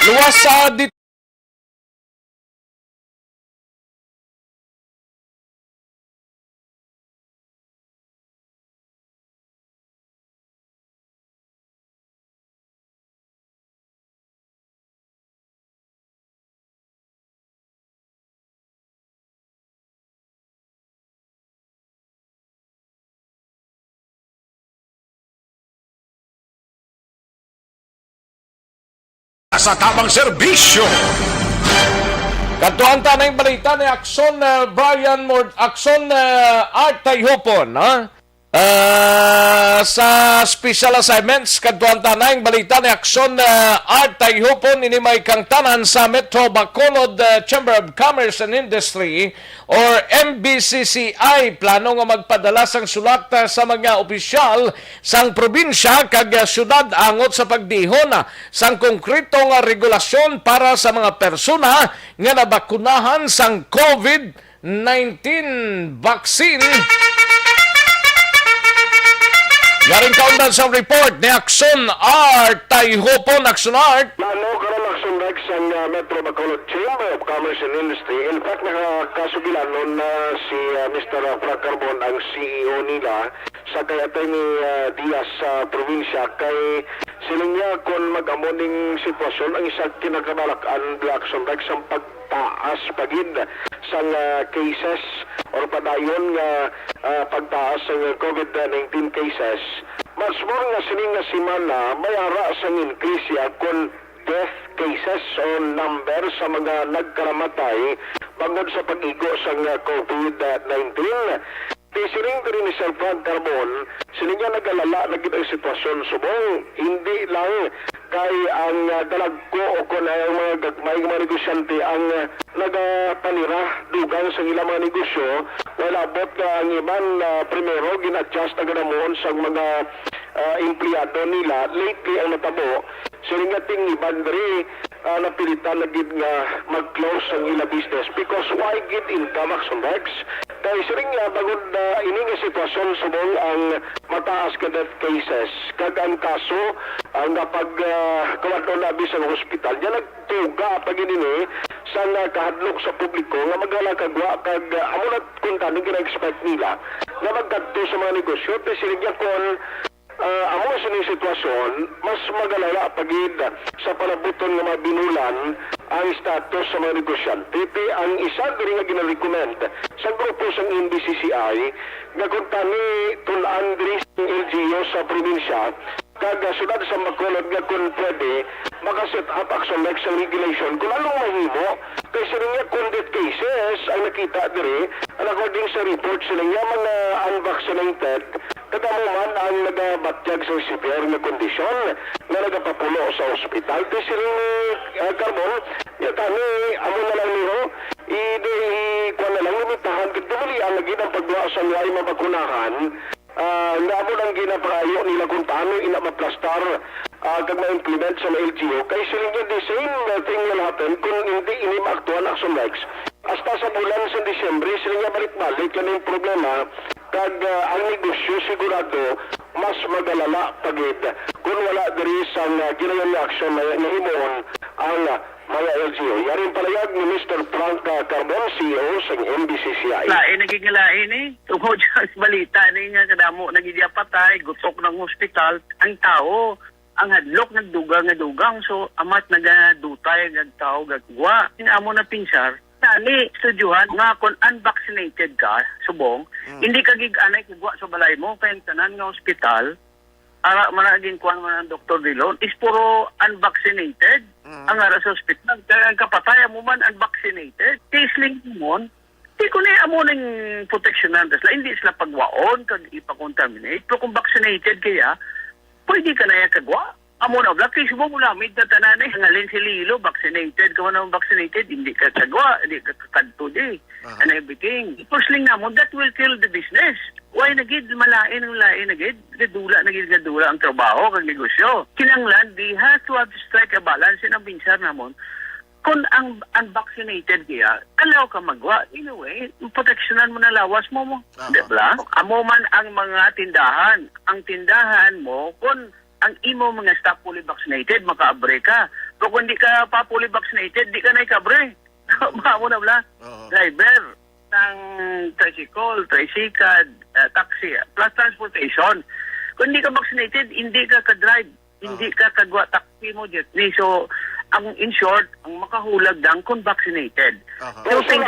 luwas sa Sa tamang serbisyo. Katuan tanay balita ni Aksyon Aksyon Art Tayhopon, sa special assignments katuan tanay balita ni Aksyon Art Tayhopon inimay kang tanan sa Metro Bacolod Chamber of Commerce and Industry or MBCCI plano nga magpadala sang sulat sa mga opisyal sang probinsya kag syudad angot sa pagdihon sang konkreto nga regulasyon para sa mga persona nga nabakunahan sang COVID-19 vaccine. Yaring kaundan sa report ni Aksyon Art Tayhopon. Aksyon Art. Plano karon Aksyon Rex ang Metro Bacolod Chamber of Commerce and Industry. In fact, nakakasugilan nun na si Mr. Frank Carbon ang CEO nila sa kay Atty. Diaz sa probinsya kay siling niya kung mag-amoning sitwasyon ang isang kinakabalakan ni Aksyon Rex ang pagtaas pagid sa cases or padayon nga pagtaas sa COVID-19 cases. Mas more nga sining nga simana mayara sa increase kung death cases o number sa mga nagkaramatay bangod sa pag-igo sa COVID-19. Siring rin ni Sir Frank Carbon, sining nga nag-alala na ang sitwasyon subong hindi lang kay ang dalagko o kung ang mga gagmay mga negosyante ang nagapanira dugang sa ilang mga negosyo, wala bot nga ang iban primero gina-adjust na ganamoon sa mga empleyado nila. Lately ang natabo, siring nga ting iban diri napilitan na gid nga mag-close ang ila business because why gid income Action Rex? Kaya siring nga bagod ini nga sitwasyon subong ang mataas ka death cases kag ang kaso ang kapag kawadto na bisang hospital diyan nagtuga pag ini sa kahadlok sa publiko nga magala kagwa kag amo na kung tanig na expect nila nga magkadto sa mga negosyo pero siring nga kon amo sa ning sitwasyon, mas magalala pagid sa palabuton nga mga binulan ang status sa mga negosyante. Ang isa diri nga ginarecommend sa grupo sa NBCCI nga kung tani tulaan diri sa LGU sa probinsya kag sudad sa Bacolod nga kung pwede makaset up action like sa regulation kung anong mahimo kay sa nga conduct cases ang nakita diri and according sa report sila nga mga unvaccinated kadamo man ang nagabatyag sa severe na kondisyon na nagapapulo sa ospital. Kaya silang Carbon, tani, amo na lang niyo, kuha na lang, limitahan, dumuli ang naging ang pagbuha sa niyay mabakunahan, nga amo lang ginapakayo nila kung paano inamaplastar kag ma-implement sa LGU. Kaya silang yung the same thing will happen kung hindi inimaktuan action legs. Hasta sa bulan sa Disyembre, silang nga balik-balik, yan yung problema, kag ang negosyo sigurado mas magalala pagid kung wala diri sa ginayon nga aksyon na himuon ang mga LGU. Yarin palayag ni Mr. Frank Carbon, CEO sa NBCCI. Naging lain tungkol sa balita nga kadamo nagidya patay, gutok ng hospital, ang tao ang hadlok nagdugang so amat nagadutay nagtao gagwa. Amo na pinsar Tani, studyuhan, nga kung unvaccinated ka, subong, hindi ka giganay kugwa sa balay mo, kaya tanan nga hospital, ara managing kuhan mo ng Dr. Dillon, is puro unvaccinated, ang ara sa hospital. Kaya ang kapataya mo man unvaccinated, tisling mo, di ko na amo ng protection ng hindi sila pagwaon, kag ipakontaminate, pero kung vaccinated kaya, pwede ka na kagwa. Amo na, lakis mo mula, may tatananay, hangalin si Lilo, vaccinated, kung naman vaccinated, hindi ka sagwa, hindi ka kakadto di, and everything. Pusling na mo, that will kill the business. Why nagid, malain ang lain nagid, gadula ang trabaho, kang negosyo. Kinanglan, they have to strike a balance, ang binsar namon. Kung ang unvaccinated kaya, alaw ka magwa. Anyway, proteksyonan mo na lawas mo. Diba? Amo man ang mga tindahan. Ang tindahan mo, kung ang imo mga staff fully vaccinated, makaabre ka. Pero kung di ka pa fully vaccinated, di ka na ikabre. Maamo na bala. Driver ng tricycle, taxi, plus transportation. Kung di ka vaccinated, hindi ka ka-drive. Hindi ka kagwa taxi mo, jeepney. So, in short, ang makahulag lang kung vaccinated. Pero sa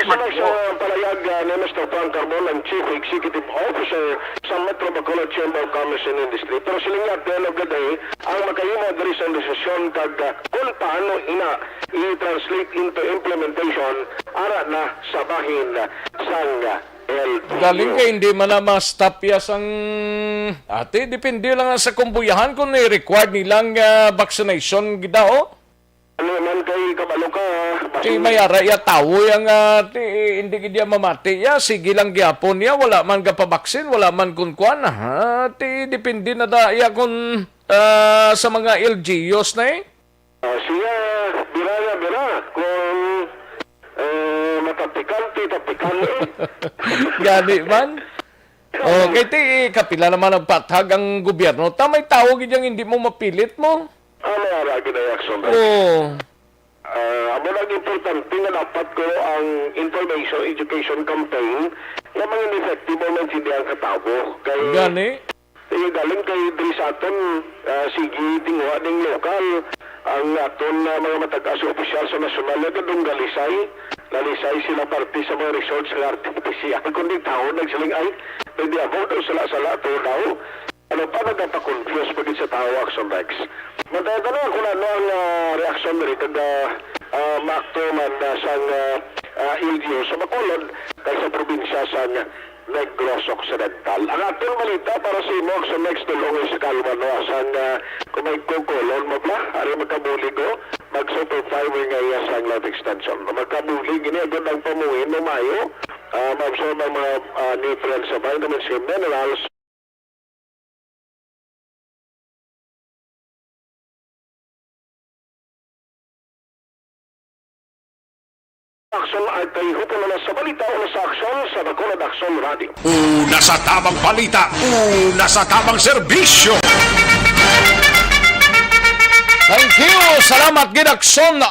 palayag ni Mr. Frank Carbon, ang Chief Executive Officer sa Metro Bacolod Chamber of Commerce and Industry. Pero sila nga, at the end of the day, ang makayuma diri sa desisyon kag kung paano i-translate into implementation ara na sa bahin sang LGU. Galing ka, hindi man na ma-stop ang ate. Depende lang sa kumbuyahan kung i-required nilang vaccination gidao. Ano man kay kabalo ka? Di mayara ya tawo yang hindi gidya mamati ya sige lang gyapon ya wala man ka pabaksin wala man kun kuan ti depende na da ya kun sa mga LGUs na siya bira kung matapikante gani man kay ti kapila naman ang pathag ang gobyerno tamay tawo gidyang hindi mo mapilit mo. Ano ara ginayaksyon? Amo lang importante nga dapat ko ang information education campaign na mga effective mo hindi ang katabo. Gani? Galing kay diri sa aton, sige tingwa ding lokal ang aton mga matag-aso opisyal sa nasyonal na kadong lalisay sila parte sa mga resorts ng artificial. Kundi tao nagsiling ay, pwede ako daw sala-sala to daw. Ano pa nagpapakonfuse pagit sa tao action Rex? Matadala ko na ang reaksyon rin kag makto man sang LGU sa Bacolod kay sa probinsya sang Negros Occidental. Ang atong balita para sa imong sa next tulong sa Kalmano sang kung may kukulon mo ba, ari magkabulig o mag-superfiber ngayon sa life extension. Magkabulig, ini agad ang pamuhin no mayo, mabsorb ang mga nutrients sa vitamins and minerals. Aksyon ay kayo po na sa balita o sa aksyon sa Bacolod Aksyon Radio. Una sa tamang balita, una sa tamang serbisyo. Thank you. Salamat Aksyon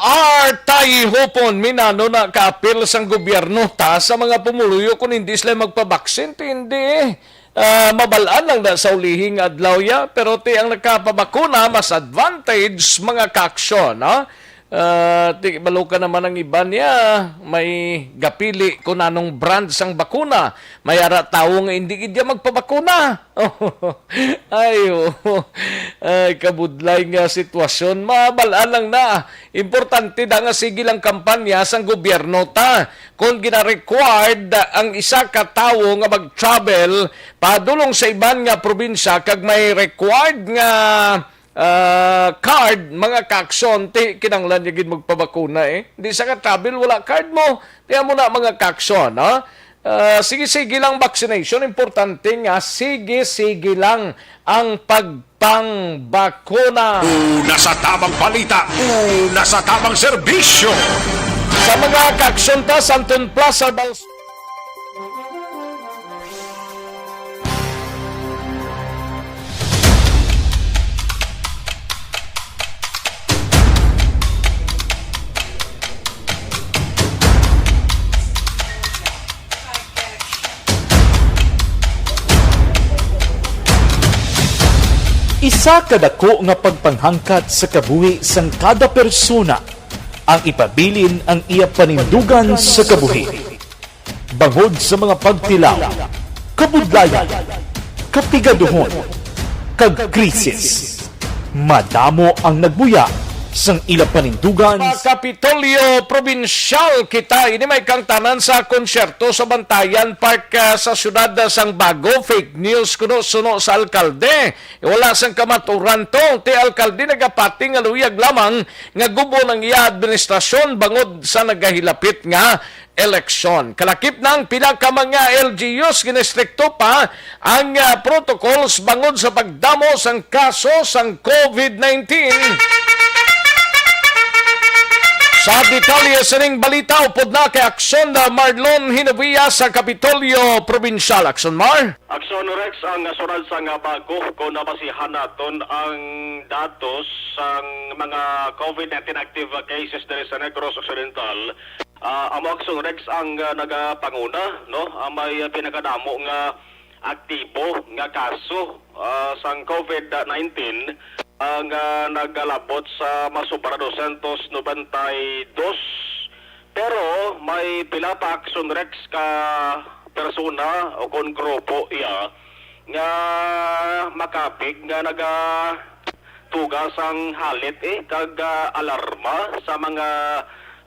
Tay hopon minano na kaapil sang gobyerno ta sa mga pumuluyo kung hindi sila magpabaksin hindi. Mabalaan lang na sa ulihing adlaw ya pero ti ang nagkapabakuna mas advantage mga kaaksyon, no? Ti baluka naman ang iba niya may gapili kung anong brand sang bakuna may ara tao nga hindi gid magpabakuna. Ay kabudlay nga sitwasyon mabalaan lang na importante da nga sige lang kampanya sang gobyerno ta kung gina-required ang isa ka tawo nga mag-travel padulong sa iban nga probinsya kag may required nga card, mga kaaksyon, kinanglan niya gid magpabakuna Hindi sa ka-travel, wala card mo. Tiyan mo na mga kaaksyon, ha? Sige-sige lang vaccination. Importante nga, sige-sige lang ang pagpangbakuna. Una sa tamang balita, una sa tamang serbisyo. Sa mga kaaksyon ta, Santon Plaza, Isa kadako nga pagpanghangkat sa kabuhi sang kada persona ang ipabilin ang iya panindugan sa kabuhi. Bangod sa mga pagtilaw, kabudlayan, kapigaduhon, kag krisis. Madamo ang nagbuya sang ila panindugan. Kapitolyo Provincial kita ini may kang tanan sa konsyerto sa Bantayan Park sa siyudad sang Bago. Fake news kuno suno sa alkalde. Wala sang kamaturan to. Ti alkalde nagapati nga luyag lamang nga gubo ng iya administrasyon bangod sa nagahilapit nga eleksyon. Kalakip ng pila ka mga LGUs ginestrikto pa ang protocols bangod sa pagdamo sang kaso sang COVID-19. Sa detalye sa ning balita, upod na kay Aksyon na Marlon Hinabiya sa Kapitolyo Provincial. Aksyon Mar? Aksyon Rex, ang sunod sa Bago kung napasihan naton ang datos sang mga COVID-19 active cases diri sa Negros Occidental. Ang Aksyon Rex ang nagapanguna, no? Ang may pinakadamo nga aktibo nga kaso sang COVID-19 ang nagalabot sa masupra 292. Pero may pila pa Aksyon Rex ka persona o kon grupo iya nga makapig nga nagatugas ang halit kag alarma sa mga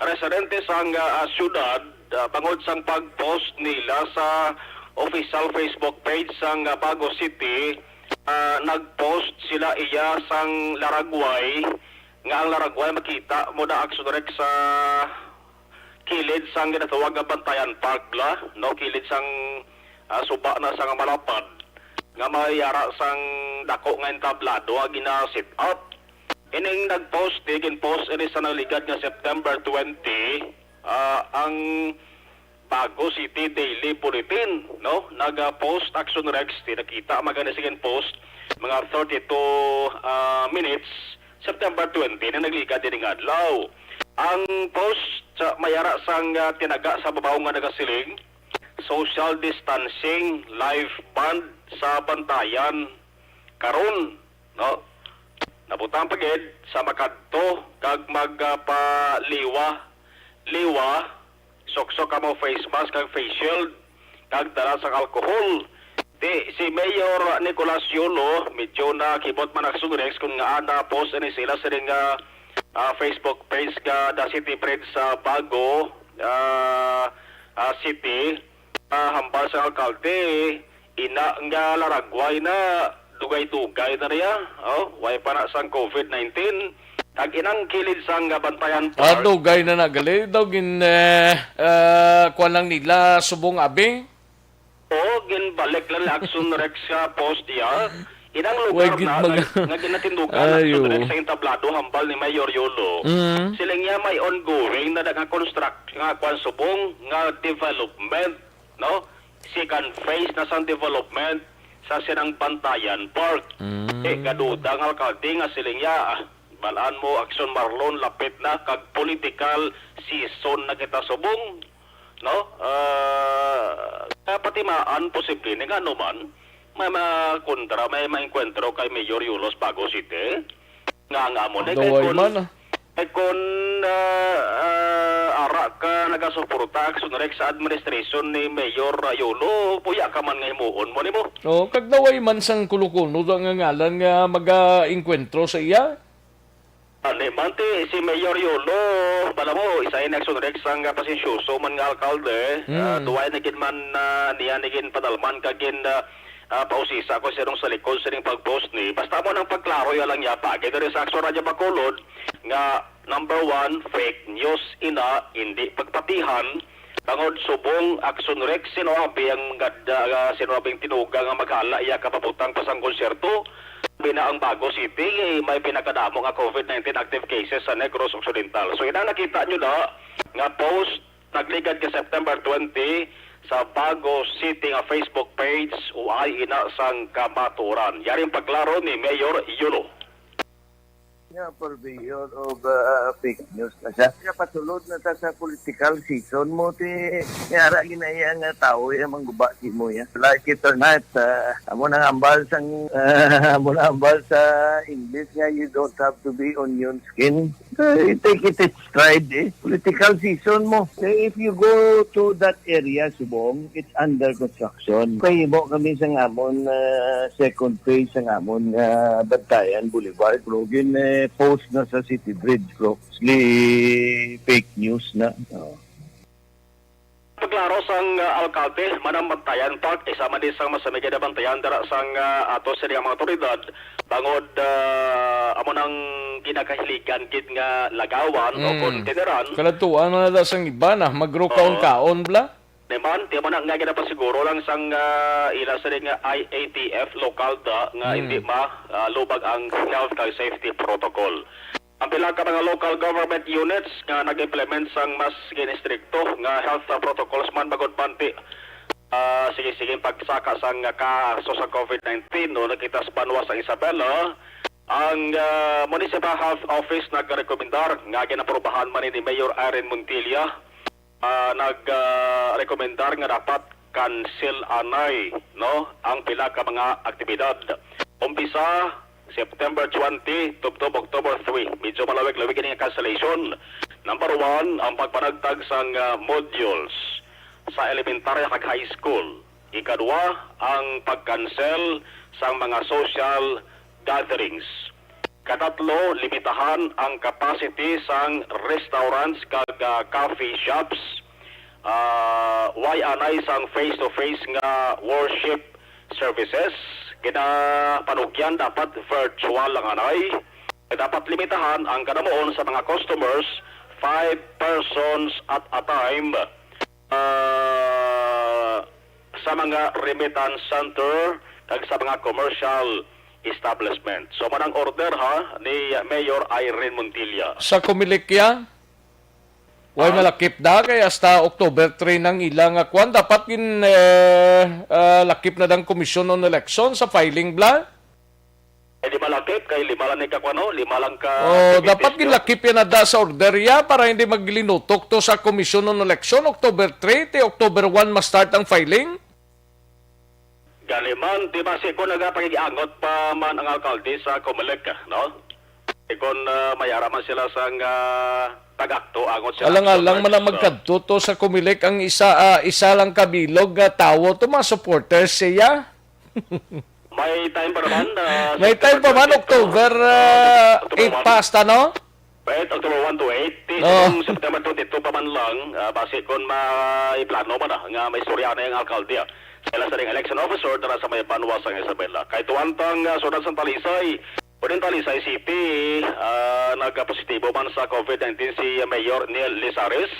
residente sang syudad bangod sang pagpost nila sa official Facebook page sang Bago City. Nagpost sila iya sang Laragway nga ang Laragway makita mo na Aksyon Rex sa kilid sang ginatawag nga Bantayan Park no kilid sang suba na sang malapad nga mayara sang dako nga entablado gina sit up ining nagpost ginpost ini sa naligad nga September 20 ang Bago City Daily Bulletin, no? Nag-post Aksyon Rex, nakita maganda sige post mga 32 minutes September 20 na naglika din ng adlaw. Ang post sa mayara sang tinaga sa babaw nga nagasiling social distancing live band sa Bantayan karon, no? Nabutang pagid sa makadto kag magpaliwa sok-sok ka mo face mask kag face shield kag dala sa alcohol. Si Mayor Nicolas Yolo medyo na kibot man Aksyon Rex kung nga ana post ni sila sa ring Facebook page ka The City Bridge sa Bago City hambal sa alkalde ina nga Laragway na dugay-dugay na riya way pa na sang COVID-19 kag inang kilid sang Bantayan Park. Dugay na nagali daw gin kuan lang nila subong abi. Ginbalik lang Aksyon Rex sa post ya. Inang lugar nga ginatindugan Aksyon Rex sa entablado hambal ni Mayor Yolo. Sila nga may ongoing na nag-construct nga kuan subong nga development, no? Second phase na sang development sa sinang Bantayan Park. Gaduda nga alkalde nga sila nga balaan mo Aksyon Marlon lapit na kag political season na kita subong, no? Patimaan posible ni nga naman may makontra, may maenkwentro kay Mayor Yulos Bago City. Nga mo na kung ara ka nagasuporta Aksyon Rex sa administration ni Mayor Yulo, puya ka man nga himuon mo nimo. Kag naway man sang kulukuno ang ngalan nga mag-enkwentro sa iya. Mante, si Mayor Yulo, bala mo, isa yung Aksyon Rex ang pasensyoso man nga alkalde. Duway naging man niya naging padalman kagin pausisa ko sirong sa likod siring pag-post ni. Basta mo nang pagklaro yan lang niya pa. Kaya rin sa Aksyon Radyo Bacolod nga number 1, fake news ina, hindi pagpatihan. Tangod subong Aksyon Rex, sinoabi ang sinobing tinuga nga maghala iya kapaputang pasang konserto. Bina ang Bago City, may pinakadamo nga COVID-19 active cases sa Negros Occidental. So ina nakita nyo na nga post nagligad ka September 20 sa Bago City nga Facebook page o ay ina sang kamaturan. Yaring paglaro ni Mayor Yulo. Purveyor of fake news na siya. Kaya patulod na ta sa political season mo, yara ginaya nga tao, yung guba si mo yan. Like it or not, amo nang ambal sa English nga, you don't have to be onion skin. Take it stride, Political season mo. If you go to that area, Subong, it's under construction. Kaya mo kami sa ngamon, second phase sa ngamon, Bantayan Boulevard. Rogin, post na sa City Bridge, bro. Fake news na. Paglaro sang alkalde, manang Bantayan Park, isama din sang masamigay na Bantayan, dara sang ato sa mga otoridad, bangod amo nang ginakahiligan kit nga lagawan o konteneran. Kalatuan na da sang iba na, magro-kaon-kaon bla? Naman, di mo na nga ginapasiguro lang sang ila sa rin nga IATF local nga hindi lubag ang health and safety protocol. Ang pila ka mga local government units nga nag-implement sang mas ginistrikto nga health protocols man bagod panti. Sige pagsaka sang kaso sa COVID-19 no nakita sa banwa sa Isabela, ang Municipal Health Office nagrekomendar nga ginaprobahan man ni Mayor Irene Montilla. Nag-rekomendar nga dapat cancel anay no ang pila ka mga aktibidad. Umpisa September 20 tubtob October 3. Medyo malawig-lawig ang cancellation. Number 1, ang pagpanagtag sang modules sa elementarya kag high school. Ikadua, ang pag-cancel sang mga social gatherings. Katatlo, limitahan ang capacity sang restaurants kag coffee shops. Anay sang face-to-face nga worship services. Kinapanugyan dapat virtual lang anay. Dapat limitahan ang kanamoon sa mga customers 5 persons at a time sa mga remittance center kag sa mga commercial establishment. So manang order ni Mayor Irene Montilla. Sa Kumilikya, way malakip da kay hasta October 3 nang ilang kwan dapat kin lakip na dang komisyon on election sa filing bla. Di malakip kay lima lang ka kwano, lima lang ka. Dapat kin lakip yan na da sa order ya para hindi maglinutok to sa komisyon on election October 3 te October 1 ma-start ang filing. Galiman, di ba si kung nagpagiangot pa man ang alkalde sa Comelec, no? Kung mayara man sila sa tagakto, angot sila. Alang-alang man ang magkadto to sa Comelec ang isa lang kabilog tawo to mga supporters siya. May time pa naman. May time pa man, October 8 pasta, no? Wait, October 1 to 8. September 22 pa man lang, base kung maiplano mo na, nga may istorya na yung alkalde. Sila sa ring election officer dara sa may banwa sa Isabela. Kahit tuwantang sunod sa Talisay, pwedeng Talisay City, nagpositibo man sa COVID-19 si Mayor Neil Lizares.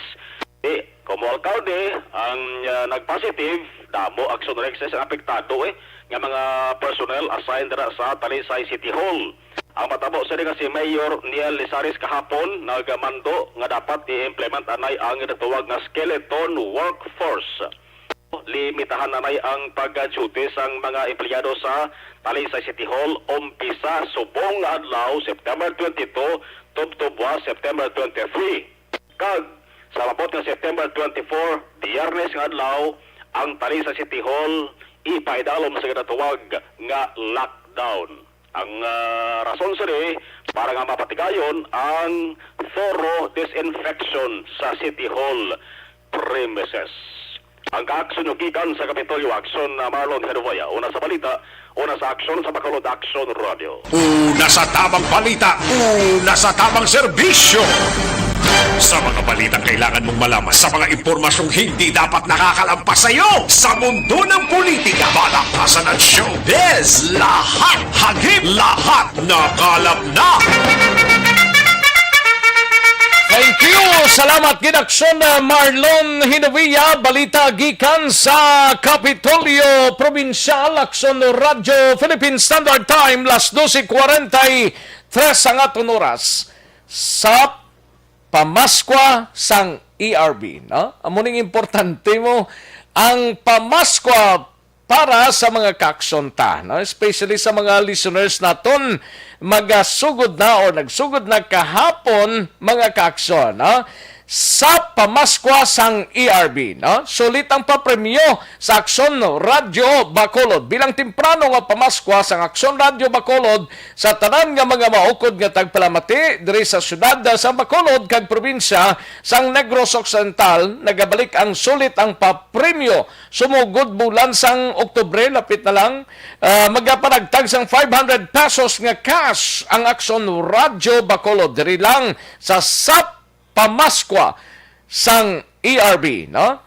Como alkalde, ang nagpositive, damo Aksyon Rex sa apektado nga mga personnel assigned dara sa Talisay City Hall. Ang matabo sa rin si Mayor Neil Lizares kahapon, nagmando nga dapat i-implement anay ang natuwag na skeleton workforce. limitahan na ang pag-duty sang mga empleyado sa Talisay City Hall umpisa subong adlaw September 22 tubtubwa September 23. Kag sa mabot nga September 24, Biyernes nga adlaw, ang Talisay City Hall ipaidalom sa ginatawag nga lockdown. Ang rason sini para nga mapatigayon ang thorough disinfection sa City Hall premises. Ang kaaksyon yung gikan sa Kapitolyo Aksyon na Marlon Heroya. Una sa balita, una sa aksyon sa Bacolod Aksyon Radio. Una sa tamang balita, una sa tamang serbisyo. Sa mga balitang kailangan mong malaman, sa mga impormasyong hindi dapat nakakalampas sa iyo, sa mundo ng politika, balakasan at showbiz, lahat hagip, lahat nakalap na. Thank you! Salamat ginaksyon na Marlon Hinovia, balita gikan sa Kapitolyo Provincial, Aksyon Radyo, Philippine Standard Time, las 12:43 ang atong oras sa Pamaskwa sang ERB. No? Amuning importante mo ang Pamaskwa para sa mga kaaksyon ta, no? Especially sa mga listeners naton magasugod na o nagsugod na kahapon mga kaaksyon, no? Sa Pamaskwa sang ERB, no? Sulit ang papremyo sa Aksyon Radyo Bacolod. Bilang temprano nga Pamaskwa sang Aksyon Radyo Bacolod sa tanan nga mga maukod nga tagpalamati diri sa syudad sa Bacolod kag probinsya sang Negros Occidental, nagabalik ang sulit ang papremyo. Sumugod bulan sang Oktubre, lapit na lang, magapanagtag sang 500 pesos nga cash ang Aksyon Radyo Bacolod diri lang sa SAP Pamaskwa sang ERB, no?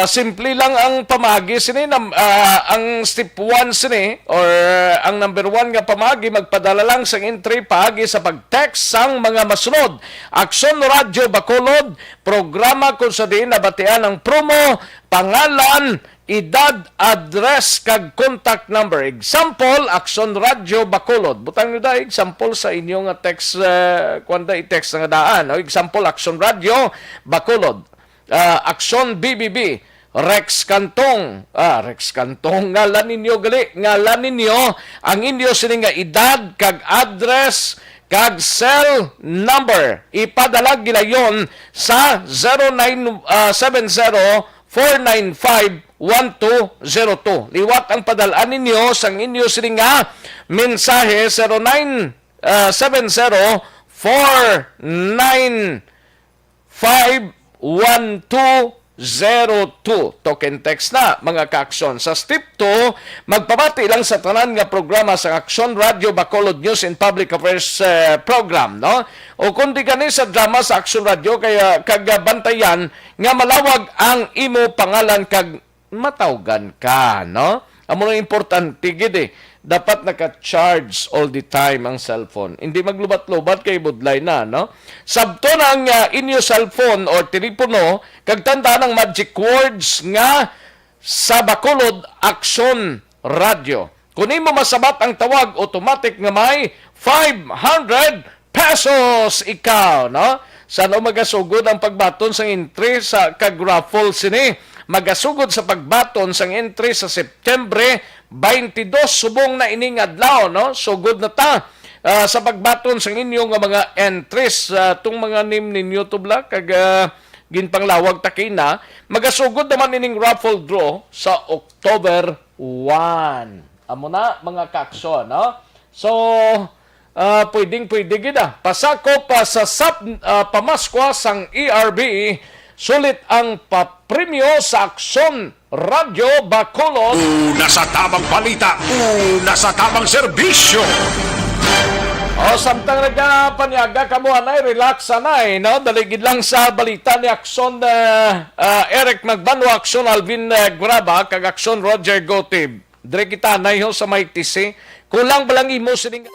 Simple lang ang pamagi sini, ang step 1 sini or ang number 1 nga pamagi, magpadala lang sang entry paagi sa pag-text sang mga masunod. Aksyon Radyo Bacolod, programa kung sa diin nabatian ang promo, pangalan, edad, address, kag contact number. Example, Aksyon Radyo Bacolod. Butang nyo da, example sa inyong text, kwanda i-text nga daan. O, example, Aksyon Radyo Bacolod. Aksyon BBB. Rex Cantong. Rex Cantong. Ngalan ninyo, gali. Ngalan ninyo, ang inyo sining nga edad, kag address, kag cell number. Ipadala gilayon sa 0970-495-1202. Liwat ang padalaan ninyo sang inyo sining nga mensahe 0970-495-1202. Token text na mga kaaksyon. Sa step 2, magpabati lang sa tanan nga programa sa Aksyon Radio Bacolod News and Public Affairs Program, no? O kundi kani sa drama sa Aksyon Radio kaya kagabantayan nga malawag ang imo pangalan kag matawgan ka, no? Amo na importante gid dapat naka-charge all the time ang cellphone. Hindi maglubat-lubat kay budlay na, no? Sabto na ang inyo cellphone or telepono, kag tandaan ang magic words nga sa Bacolod Aksyon Radio. Kung imo masabat ang tawag, automatic nga may 500 pesos ikaw, no? Sana magasugod ang pagbaton sa entry sa kag raffle sini. Magasugod sa pagbaton sang entry sa September 22 subong na ining adlaw, no? Sugod na ta sa pagbaton sang inyong mga entries tung mga name ninyo tubla kag ginpanglawag ta kay na. Magasugod naman ining raffle draw sa October 1. Amo na mga kaaksyon, no? So pwede gid pasako pa sa Pamaskwa sang ERB. Sulit ang papremyo sa Aksyon Radyo Bacolod. Una sa tamang balita, una sa tamang serbisyo. Samtang nagpanyaga kamo anay, relax anay, no? Daligid lang sa balita ni Aksyon Eric Magbanwa, Aksyon Alvin Graba, kag Aksyon Roger Gotib. Dire kita anay ho sa may tisi. Kulang balang imo sining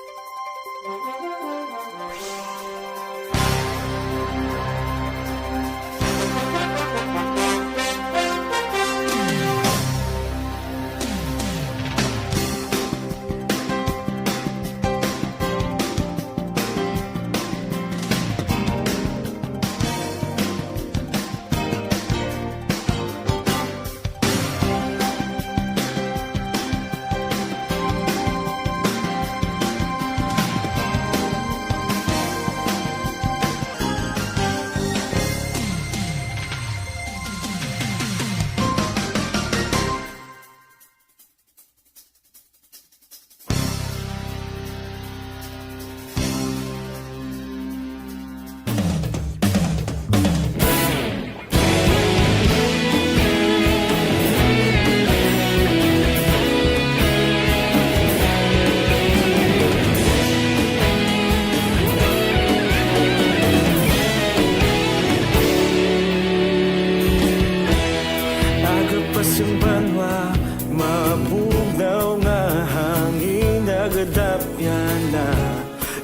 pagadapya na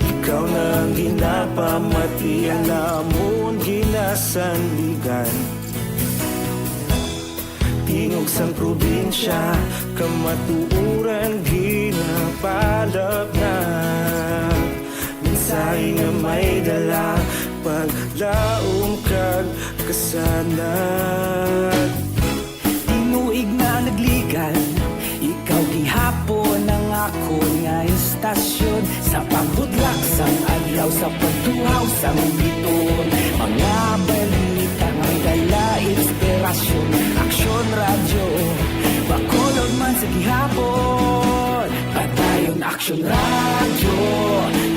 ikaw nang ginapamatian namon ginasandigan tingog sang probinsya kamatuuran ginapalap na minsay nga may dala paglaom kag kasanad tinuig na nagligan ikaw gihapon ang ako nga istasyon sa pagbutlak sang adlaw sa pagtuhaw sang biton mga balita nga dala inspirasyon aksyon radyo bakulod man sa gihapon patayon aksyon radyo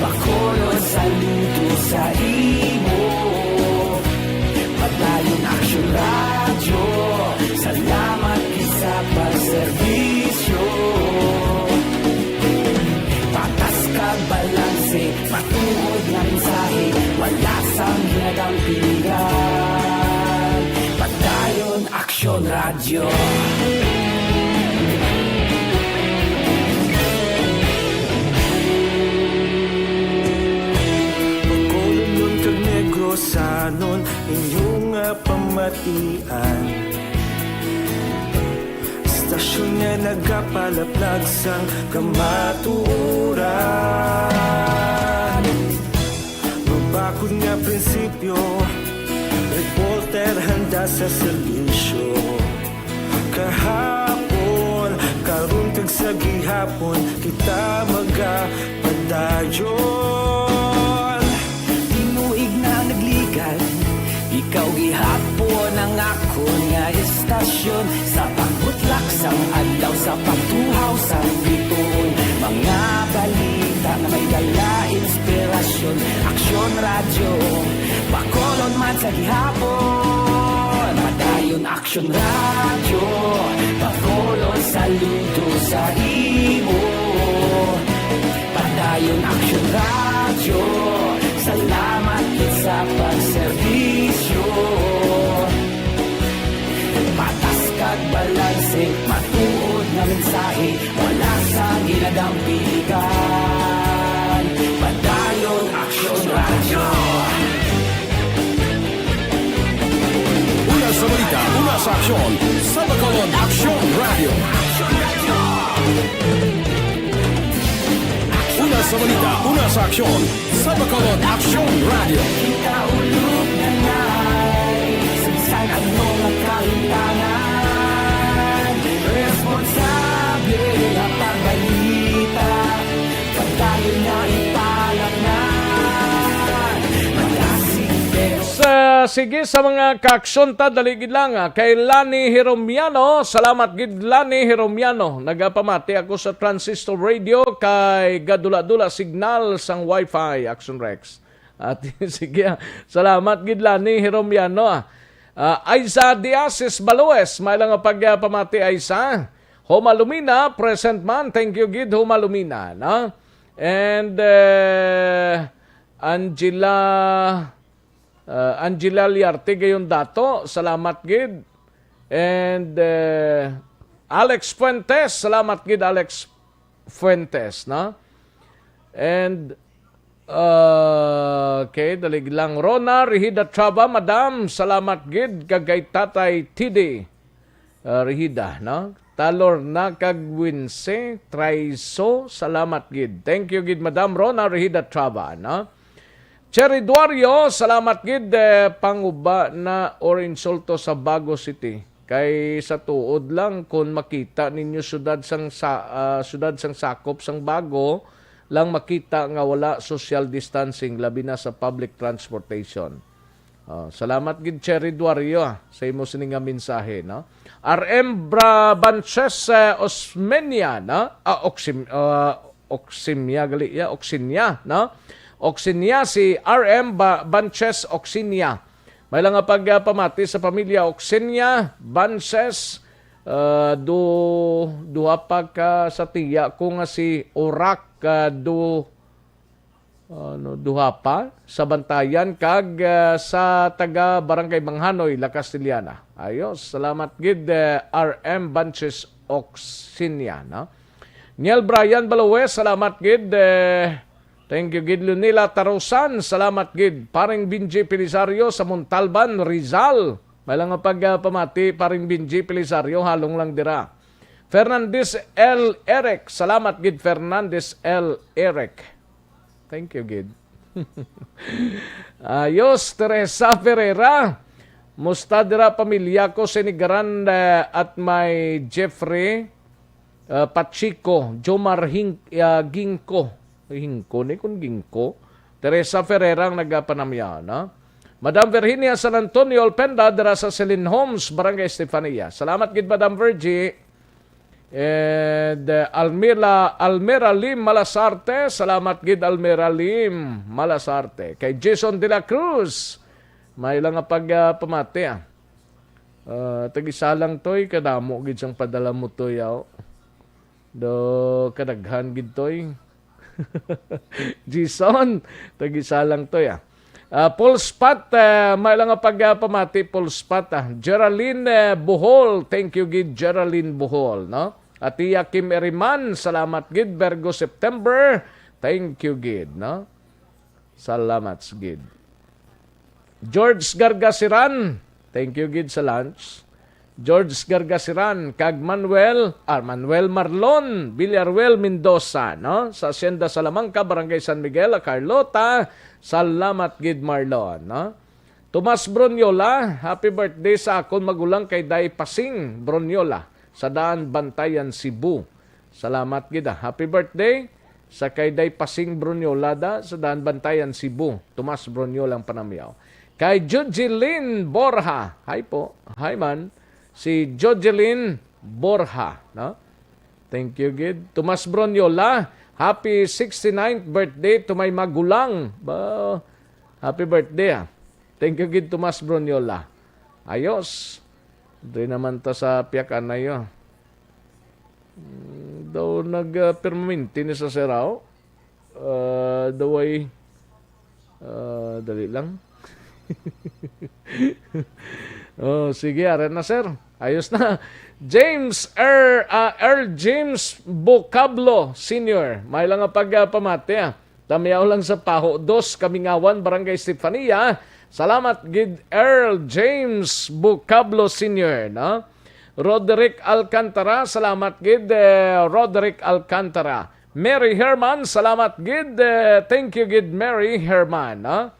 bakulod sa luto sa imo patayon aksyon radyo salamat kisa pagserbisyo patas kag balanse matuod nga mensahe wala sang hinagang piligan patayon aksyon radyo pagkulon kag negrosanon inyong pamatian istasyon nga nagapalaplag sang kamatuuran mabakod nga prinsipyo reporter handa sa serbisyo kahapon karon kag sa gihapon kita magapadayon tinuig na nagligan ikaw gihapon ang ako nga istasyon sa pagbutlak sang adlaw sa pagtuhaw sang biton mga balita na may dala inspirasyon aksyon radyo bakolon man sa gihapon padayon aksyon radyo bakolon saludo sa imo padayon aksyon radyo salamat sa pagserbisyo patas kag balanse matuod nga mensahe wala sa ginagang piligan padayon aksyon radyo Una sa balita, una sa aksyon, sa Bacolod Aksyon Radio. Una sa balita, una sa aksyon, sa Bacolod Aksyon Radio. Ikaulog na na'y Sinsan ang mga kaintangan Responsable na pagbalita Pagtayo na ipalak na Sige sa mga kaaksyon ta daligid lang kay Lani Hiromiano. Salamat gid Lani Hiromiano. Nagapamati ako sa transistor radio kay gadula-dula signal sang wifi Action Rex. At sige, salamat gid Lani Hiromiano. Aiza Diasis Balues, may lang pagpamati Aiza. Homalumina, present man. Thank you gid Homalumina, no? And Angela Liarte gayon dato, salamat gid. And Alex Fuentes, salamat gid Alex Fuentes, no? And okay, dalig lang Rona Rihida Traba, madam, salamat gid kagay tatay Tidi Rihida, no? Talor na kagwinse Traiso, salamat gid. Thank you gid madam Rona Rihida Traba, no? Cherry Duario, salamat gid panguba na orange solto sa Bago City. Kay sa tuod lang kung makita ninyo sudad sang sakop sang Bago lang makita nga wala social distancing labi na sa public transportation. Salamat gid Cherry Duario sa imo sining nga mensahe, no? RM Banches Osmenia, no? Oxinia, no? Oxinia, si RM Banches Oxinia. May lang nga pagpamati sa pamilya Oxinia Banches. Duha pa ka sa tiya ko nga si Orak duha pa sa Bantayan kag sa taga Barangay Manghanoy, La Castellana. Ayos, salamat gid RM Banches Oxinia, no? Niel Brian Balawe, salamat gid. Thank you gid. Lunila Tarusan, salamat gid. Paring Binji Pelisario sa Montalban, Rizal. May lang pamati, paring Binji Pelisario, halong lang dira. Fernandez L. Eric, salamat gid Fernandez L. Eric. Thank you gid. Ayos, Teresa Ferreira. Musta dira pamilya ko, Sinigaran at may Jeffrey Pachico, Jomar Ginko. Hingko ni kung Ginko. Teresa Ferreira ang nagpanamya. Madam Virginia San Antonio Alpenda, dira sa Celine Homes, Barangay Estefania. Salamat gid Madam Virgie. And Almira Lim Malasarte, salamat gid Almira Lim Malasarte. Kay Jason de la Cruz, may lang pamati. Tag-isa lang to'y, kadamo gid siyang padala mo to'y. Do kadaghan gid toy. Jason, tag-isa lang toy. Paul Spat, may lang pamati Paul Spat. Geraldine Bohol, thank you gid Geraldine Bohol, no? At Kim Eriman, salamat gid Virgo September, thank you gid, no? Salamat gid. George Gargasiran, thank you gid sa lunch. George Gargasiran, kag Manuel Marlon, Villarreal Mendoza, no? Sa Hacienda Salamanca, Barangay San Miguel, Carlota, salamat gid Marlon, no? Tomas Bronyola, happy birthday sa akon magulang kay Day Pasing Bronyola, sa Daan Bantayan, Cebu. Salamat gid. Happy birthday sa kay Day Pasing Bronyola sa Daan Bantayan, Cebu. Tomas Bronyola ang panamyaw. Kay Jojelyn Borja, hi po, hi man. Si Jojelyn Borja, no? Thank you, gid. Tomas Bronyola, happy 69th birthday to my magulang. Happy birthday, Thank you, gid, Tomas Bronyola. Ayos. Doon naman ta sa piyakan na yun. Daw nag-permanente ni sa Serao. Daway, dali lang. Sige, aran na, sir. Ayos na. James Earl James Vocablo Senior. May lang pagpamate. Tamiyaw lang sa Paho 2, Kamingawan, Barangay Estefania. Salamat, gid Earl James Vocablo Senior. No? Roderick Alcantara. Salamat, gid Roderick Alcantara. Mary Herman. Salamat, gid. Thank you, gid Mary Herman. No?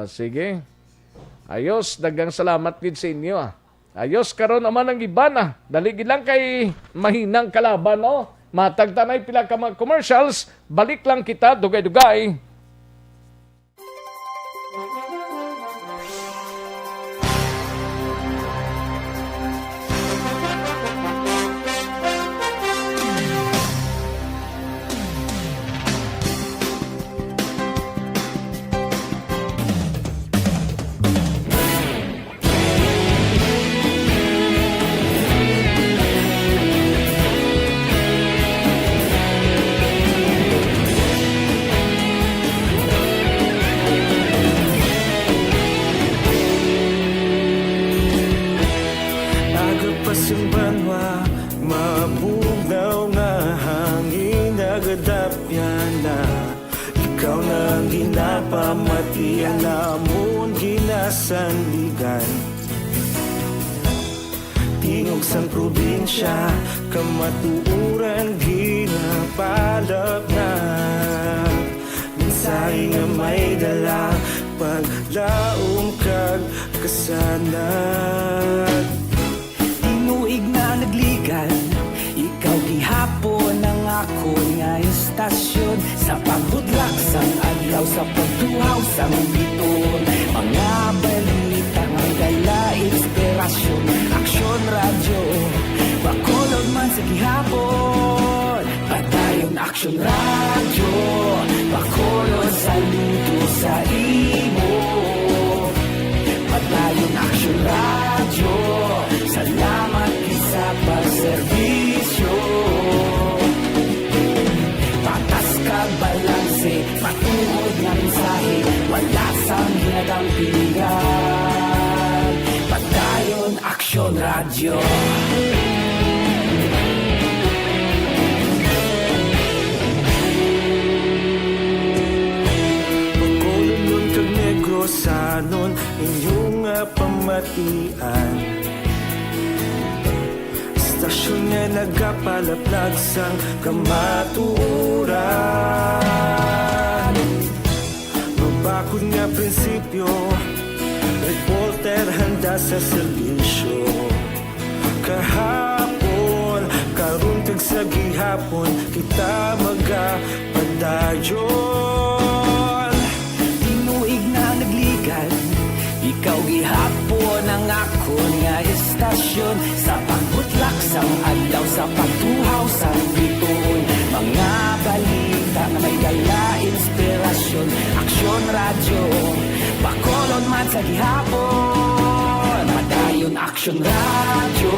Sige. Ayos, dagang salamat gid sa inyo. Ayos, karon naman ang iba na. Daligid lang kay mahinang kalaban, no? Matagtanay pila ka mga commercials, balik lang kita, dugay-dugay. Sandigan tingog sang probinsya kamatuuran ginapalap na mensahe nga may dala paglaom kag kasanad inuig na nagligan ikaw gihapon ang ako nga istasyon sa pagbudlak sang adlaw sa pagtuhaw sang biton mga balita nga dala inspirasyon Aksyon Radio Bacolod man sa gihapon padayon Aksyon Radio Bacolod saludo sa imo padayon Aksyon Radio salamat sa pagserbisyo patas kag balanse matuod nga mensahe wala sang hinagang pilihan padayon Aksyon Radio batian. Istasyon nga nagapalaplag sang kamatuuran. Mabakod nga prinsipyo, reporter handa sa serbisyo. Kahapon, karuntag sa gihapon, kita magapadayon. Tinuig na nagligan, ikaw gihapon ang akon nga istasyon. Sa pagbutlak sang adlaw, sa pagtuhaw sang bituon. Mga balita na may dala inspirasyon. Aksyon radyo, Bacolod man sa gihapon. Padayon Aksyon radyo,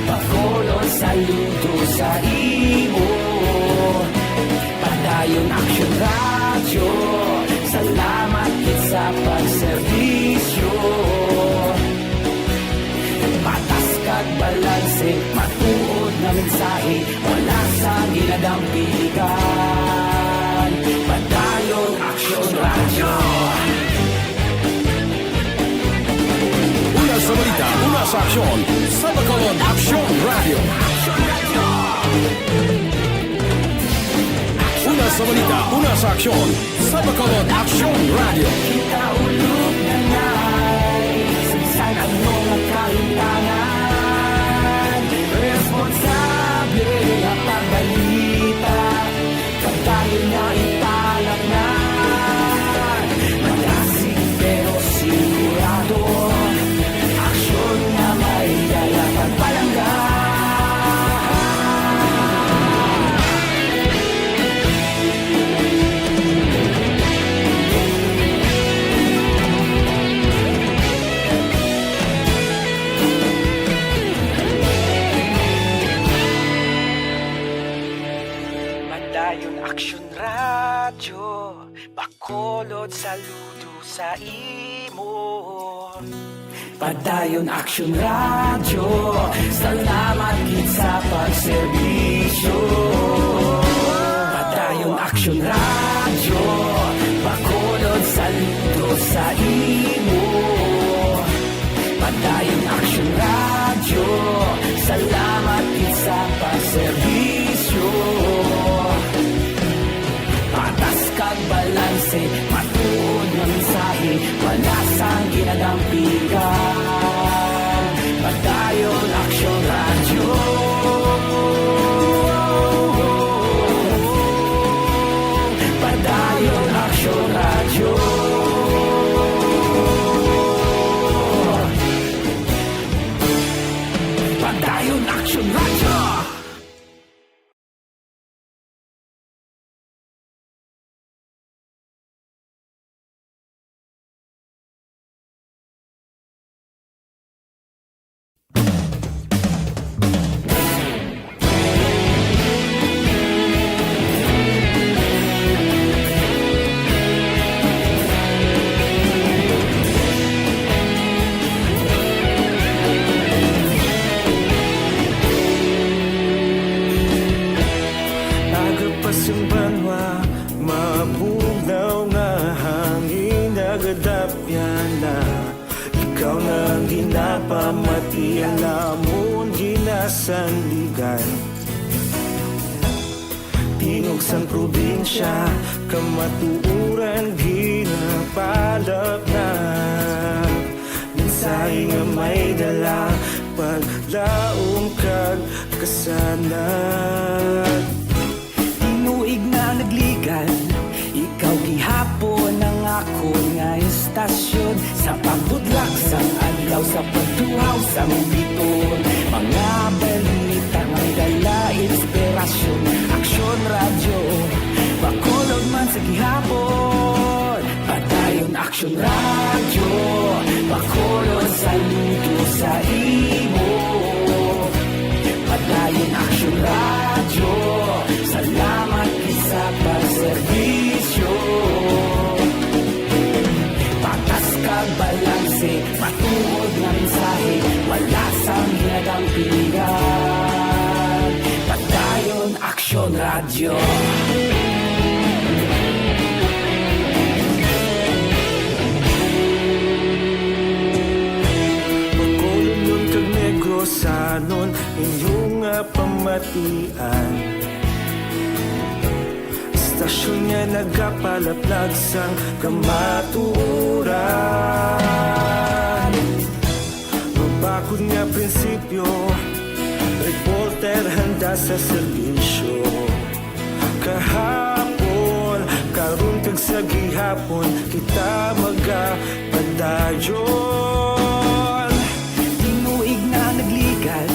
Bacolod saludo sa imo. Padayon Aksyon radyo, salamat kit sa pagserbisyo. Patas kag balanse, matuod na mensahe, wala sa ginadampigan. Padayon Aksyon radyo. Una sa balita, una sa aksyon, sa Bacolod Aksyon Radio. Una sa balita, una sa aksyon, sa Bacolod Aksyon Radio. Kita ulog na ngay, sa ano nga kahintangan. Responsable na pagbalita, pagdayo na italak na. Malasig pero sigurado, aksyon na may dala pagpalangga. Padayon Aksyon radyo, Bacolod saludo sa imo. Padayon Aksyon radyo, salamat kit sa pagserbisyo. Padayon Aksyon radyo, Bacolod saludo sa imo. Padayon Aksyon radyo, salamat kit sa pagserbisyo. Patas kag balanse, matuod na mensahe, wala sang ginadampigan. Padayon Aksyon radyo. Padayon Aksyon radyo. Padayon Aksyon radyo. Agapasumbanwa, mabugnaw nga hangin nagadapyan na. Ikaw na ginapamati, alamon ginasandigan. Tingog sang probinsya, kamatuuran ginapalap na. Mensahe nga may dala, paglaong kag kasanag. Tinuig na nagligan, ikaw gihapon ang ako nga istasyon. Sa pagbudlak sang adlaw, sa pagtuhaw sang biton. Mga balita may dala inspirasyon. Aksyon radyo, Bacolod man sa gihapon. Padayon Aksyon radyo, Bacolod saludo sa imo. Padayon Aksyon radyo, salamat sa pagserbisyo. Patas kag balanse, matuod na mensahe, wala sang ginadampigan. Padayon Aksyon radyo. Ilosanon inyong pamatian. Istasyon niya nagapalaplag sang kamaturan. Mabakod nga prinsipyo, reporter handa sa serbisyo. Kahapon, karon kag sa gihapon, kita magapadayon. Tinuig na nagligad,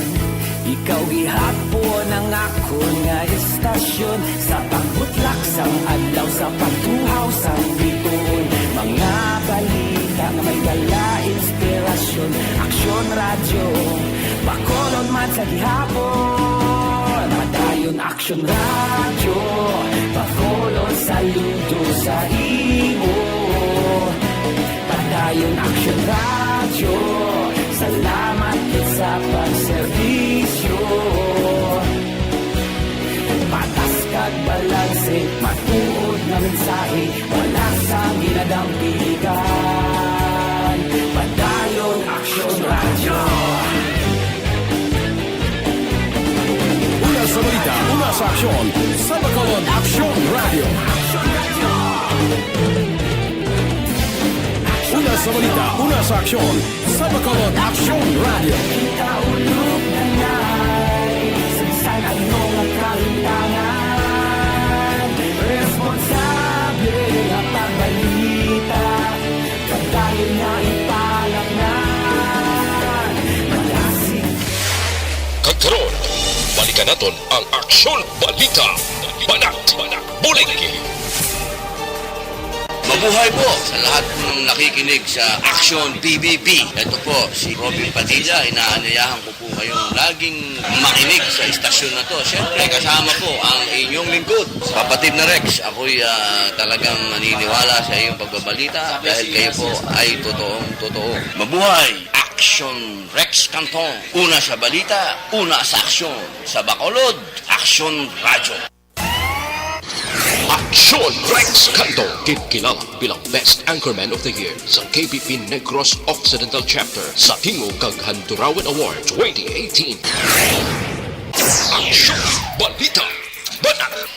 ikaw gihapon ang ako nga istasyon. Sa pagbutlak sang adlaw, sa pagtuhaw sang bituon. Mga balita nga may dala inspirasyon. Aksyon radyo, Bacolod man sa gihapon. Madayon Aksyon radyo, Bacolod saludo sa imo. Madayon Aksyon radyo, salamat sa pagserbisyo. Patas kag balanse, matuod na mensahe, wala sa ginadampigan. Padayon Aksyon radyo. Una sa balita, una sa aksyon, sa Bacolod Aksyon Radio. Una sa balita, una sa aksyon, sa Bacolod Aksyon Radio. Kaulog na na'y Sinsan ang mga kalintangan. Responsable na pagbalita, pagdayon na ipalak na. Malasig Kagkaroon, balikan natin ang Aksyon Balita. Banat, Bulig. Mabuhay po sa lahat po ng nakikinig sa Aksyon PBB. Ito po si Robin Padilla. Inaanyayahan ko po kayong laging makinig sa istasyon na to. Siyempre kasama po ang inyong lingkod. Kapatid na Rex, ako'y talagang naniniwala sa iyong pagbabalita dahil kayo po ay totoong-totoo. Mabuhay! Aksyon Rex Cantong. Una sa balita, una sa aksyon. Sa Bacolod, Aksyon Radyo. Aksyon Rex Cantong, kilala bilang Best Anchorman of the Year sa KBP Negros Occidental Chapter sa Tingog kag Handurawan Award 2018. Aksyon Balita. Banat.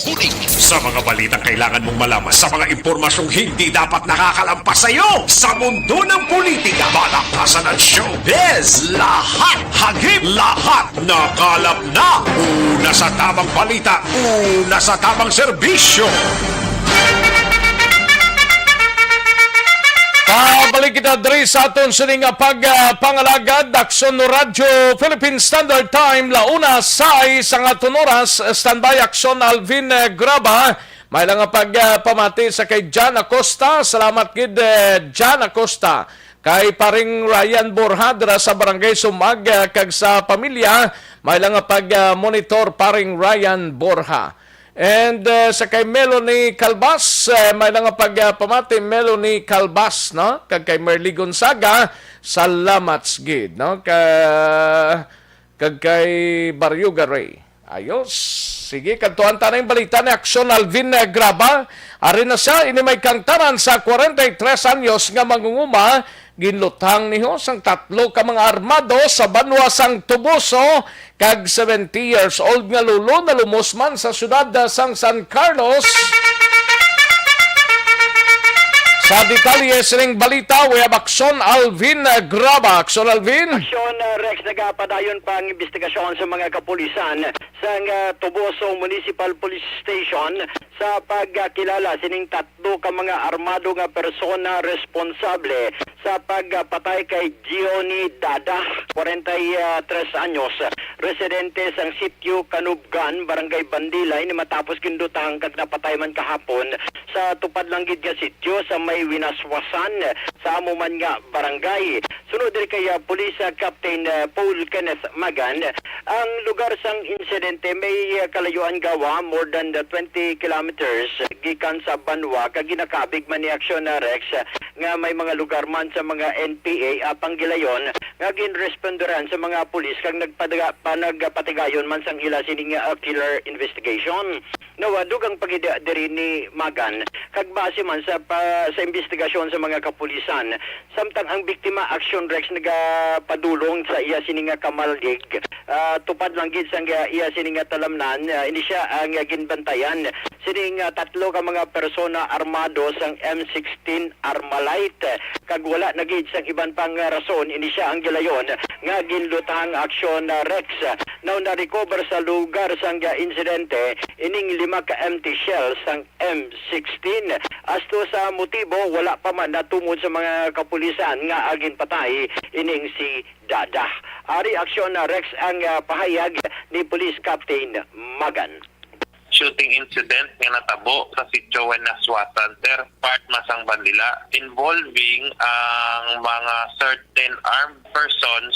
Bulig. Sa mga balitang kailangan mong malaman, sa mga impormasyong hindi dapat nakakalampas sa iyo, sa mundo ng politika, balakasan at showbiz, lahat, hagip, lahat, nakalap na. Una sa tamang balita, una sa tamang serbisyo. Balik kita diri sa aton sining pagpangalagad Aksyon Radyo Philippine Standard Time launa say sa aton oras standby Aksyon Alvin Graba may lang pagpamati sa kay John Acosta. Salamat gid John Acosta kay paring Ryan Borja dira sa Barangay Sumag kag sa pamilya may lang pag-monitor paring Ryan Borja. And sa kay Melanie Calbas, may lang pagpamati Melanie Calbas, no? Kag kay Merly Gonzaga, salamat gid, no? Kag kay Barrio Garay. Ayos. Sige, kantuan ta na yung balita ni Aksyon Alvin Graba. Ari na siya, ini may kangtaran sa 43 anyos nga mangunguma, ginlutang niho sang 3 ka mga armado sa banwa sang Tubuso, kag 70 years old nga lulo na lumusman sa syudad sang San Carlos. Sa detalye sining balita, we have Aksyon Alvin Graba. Aksyon Alvin? Aksyon Rex, nagapadayon pa ang investigasyon sa mga kapulisan sa Tubuso Municipal Police Station sa pagkilala sining 3 ka mga armado nga persona responsable sa pagpatay kay Gioni Dada, 43 anyos, residente sang sitio Kanubgan, Barangay Bandilay, ni matapos kindutang kag napatay man kahapon sa tupad lang gid nga sitio sa may winaswasan sa amo man nga barangay. Sunod diri kay Police Captain Paul Kenneth Magan, ang lugar sang insidente may kalayuan gawa more than 20 kilometers gikan sa Banwa kag ginakabig man ni Aksyon Rex nga may mga lugar man sa mga NPA apang gilayon nga ginresponderan sa mga pulis kag nagpatigayon man sang ila sining killer investigation. Nawadugang pagida diri ni Magan kag base man sa investigasyon sa mga kapulisan samtang ang biktima Aksyon Rex nagapadulong sa iya sining kamalig tupad lang gid sang iya sining talamnan ini siya ang ginbantayan sining tatlo ka mga persona armado sang M16 Armalite kag wala na gid sang iban pang rason ini siya ang gilayon nga ginlutang Aksyon Rex now na recover sa lugar sang insidente ining 5 ka empty shells sang M16 asto sa motibo wala pa man natumod sa mga kapulisan nga agin patay ining si Dada. Ari Aksyon Rex ang pahayag ni Police Captain Magan. Shooting incident nga natabo sa sitio Wenaswa Center, part masang Bandila, involving ang mga certain armed persons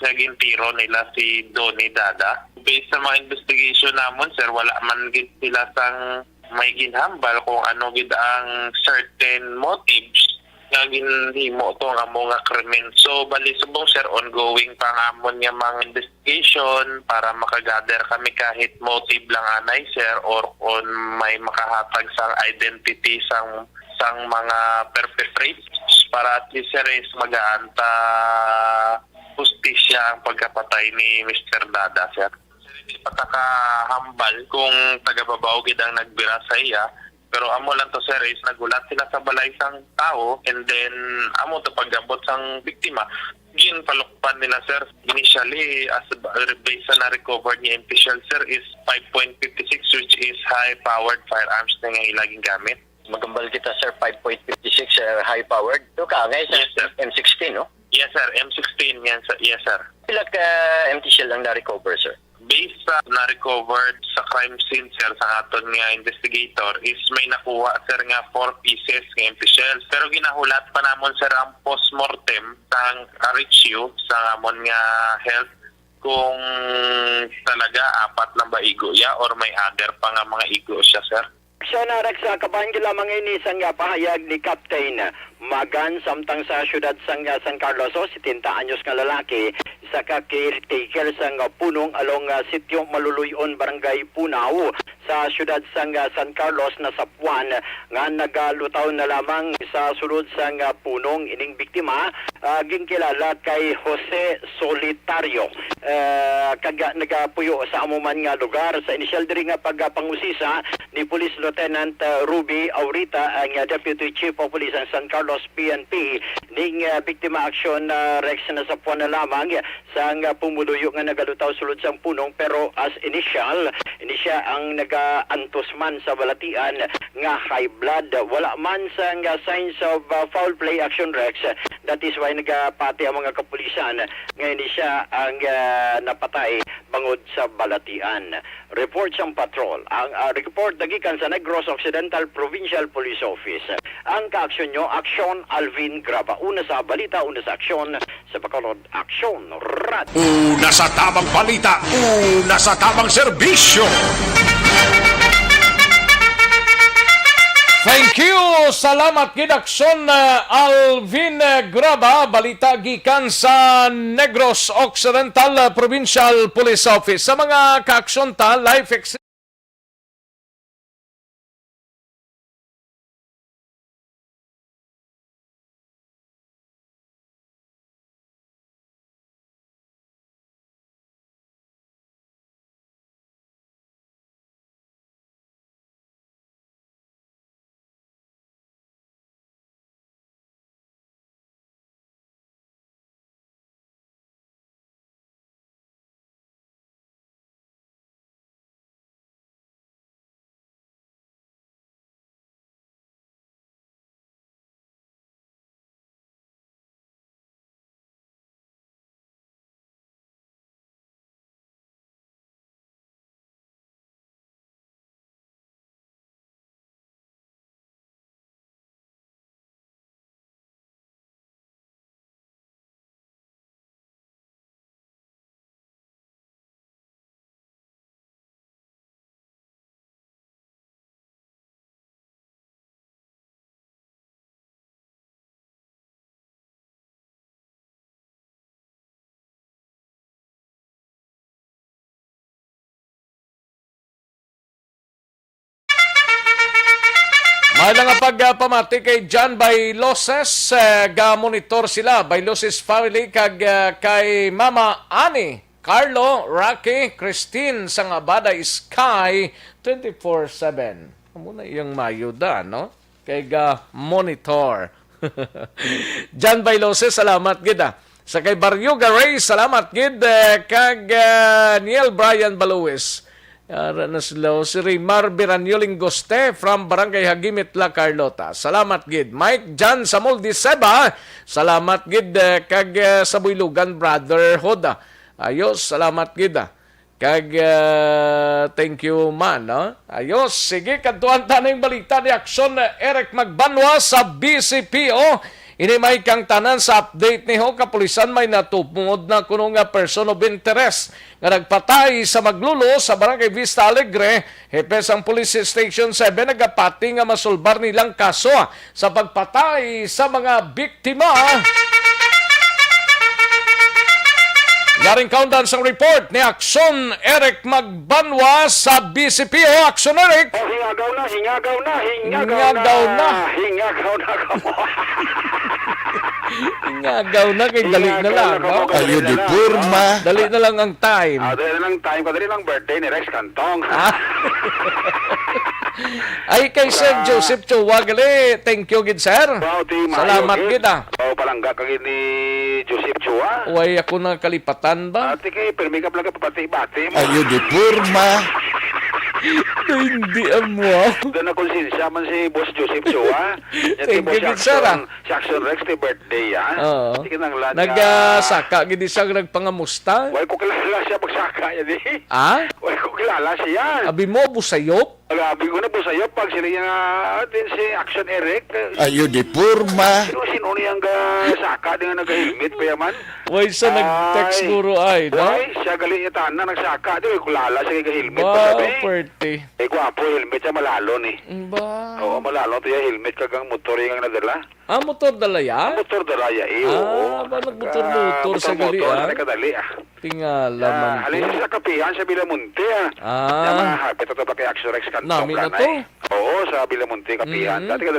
sa gintiro nila si Donnie Dada. Based sa mga investigation namon, sir, wala man gid sila sang may ginhambal kung ano gid ang certain motives nga ginhimo tong amo nga krimen. So bali subong sir, ongoing pa nga amon nga mga investigation para makagather kami kahit motive lang anay sir or on may makahatag sang identity sang mga perpetrators para at least sir is magaanta justisya ang pagkapatay ni Mr. Dada sir. Hindi pa takahambal kung tagababaw gid ang nagbira sa iya. Pero amo lang to sir is nagulat sila sa balay sang tao and then amo to pagabot sang biktima. Ginpalukpan nila sir. Initially as based sa na-recover ni official sir is 5.56 which is high-powered firearms na nga ilaging gamit. Magambal kita sir, 5.56 high-powered. Ito ka ngay sa yes, M16 no? Yes sir, M16 yan sir. Yes sir. Pila ka empty shell ang na-recover sir? Based sa na-recovered sa crime scene sir sa aton nga investigator is may nakuha sir nga 4 pieces nga empty shells. Pero ginahulat pa namon sir ang postmortem sang RHU sa amon nga health kung talaga apat lang ba igo ya or may other pa nga mga igo siya sir. Siya na sa kabahan lamang ini sang pahayag ni Captain Magan samtang sa syudad sang San Carlos 70 anyos nga lalaki sa caretaker sang punong along sitio Maluluyon Barangay Punaw sa syudad sang San Carlos na Sapuan nga nagalutaw na lamang sa sulod sang punong ining biktima ginkilala kay Jose Solitario nagapuyo sa amuman nga lugar sa inisyal diri nga pagpangusisa ni Police Lieutenant Ruby Aurita ang Deputy Chief of Police ng San Carlos PNP ning biktima Aksyon Rex na sa puwan na lamang sa pumuluyo nga nagalutaw sulod sang punong pero as initial ini siya ang nagaantos man sa balatian nga high blood wala man sa signs of foul play Aksyon Rex that is why nagapati ang mga kapulisan nga ini siya ang napatay bangod sa balatian. Report sang patrol ang report dagikan sa Negros Occidental Provincial Police Office. Ang kaaksyon nyo, Aksyon Alvin Graba. Una sa balita, una sa aksyon, sa Bacolod, Aksyon Radio. Una sa tamang balita, una sa tamang serbisyo. Thank you! Salamat gid Aksyon Alvin Graba, balita gikan sa Negros Occidental Provincial Police Office. Sa mga kaaksyon ta, life Ay lang pamati kay John Bailoses, ga-monitor sila, Bailoses family, kag kay Mama Ani, Carlo, Rocky, Christine, sang Abada Sky, 24/7. Muna iyang mayuda, no? Kay ga-monitor. John Bailoses, salamat gid Sa kay Barrio Garay, salamat gid kag Neil Brian Baluwis. Ara na sila si Rimar Biranyoling Goste from Barangay Hagimit La Carlota. Salamat gid. Mike Jan Samol di Seba. Salamat gid kag sa Buylugan Brotherhood. Ayos, salamat gid. Kag thank you man, no? Ayos, sige kadtuan ta ning balita ni Aksyon Eric Magbanwa sa BCPO. Ini may kang tanan sa update ni ho, kapulisan may natupungod na kuno nga person of interest nga nagpatay sa maglulo sa Barangay Vista Alegre. Hepes ang Police Station 7 nagapati nga masulbar nilang kaso sa pagpatay sa mga biktima. Yaring countdown sa report ni Aksyon Eric Magbanwa sa BCPO. Aksyon Eric! Hingagaw na. Ingagaw na kay dali na lang, no? Ayo di purma. Dali na lang ang time. Dali na lang time. Dali lang birthday ni Rex Cantong. Ay kay Sir Joseph Chuwagali, thank you gid sir. Salamat gid Palangga kagid ni Joseph Chua. Uy, ako na kalipatan ba? Ate kay permi ka pala pabati-bati mo. Ayo di purma. Hindi amo. Doon na konsensya man si Boss Joseph Chua. Thank you gid sir. Si Aksyon Rex ti birthday Oo. Nagsaka gid siya nagpangamusta. Way ko kilala siya pagsaka yan Way ko kilala siya. Abi mo busayop? Abi ko na busayop pag sila yung din si Aksyon Eric. Ayo di purma. Sino niyang saka dengan nag-helmet pa yaman? Way sa nag-text guro ay, no? Way, siya gali niya na nagsaka. Di ko kilala siya nag-helmet pa Pwerte. Gwapo, helmet siya malalo ni. Ba? Oo, malalo. Tiya helmet kagang motor yung nadala. Motor dalaya? Motor dalaya, oo. Ba nagmotor-motor sa gali, Kadali, Tingala man to. Halin sa kapihan sa Bilamunte, Hapit ito ba kay Aksyon Rex Cantong? Nami na to? Oo, sa Bilamunte, kapihan. Dati ka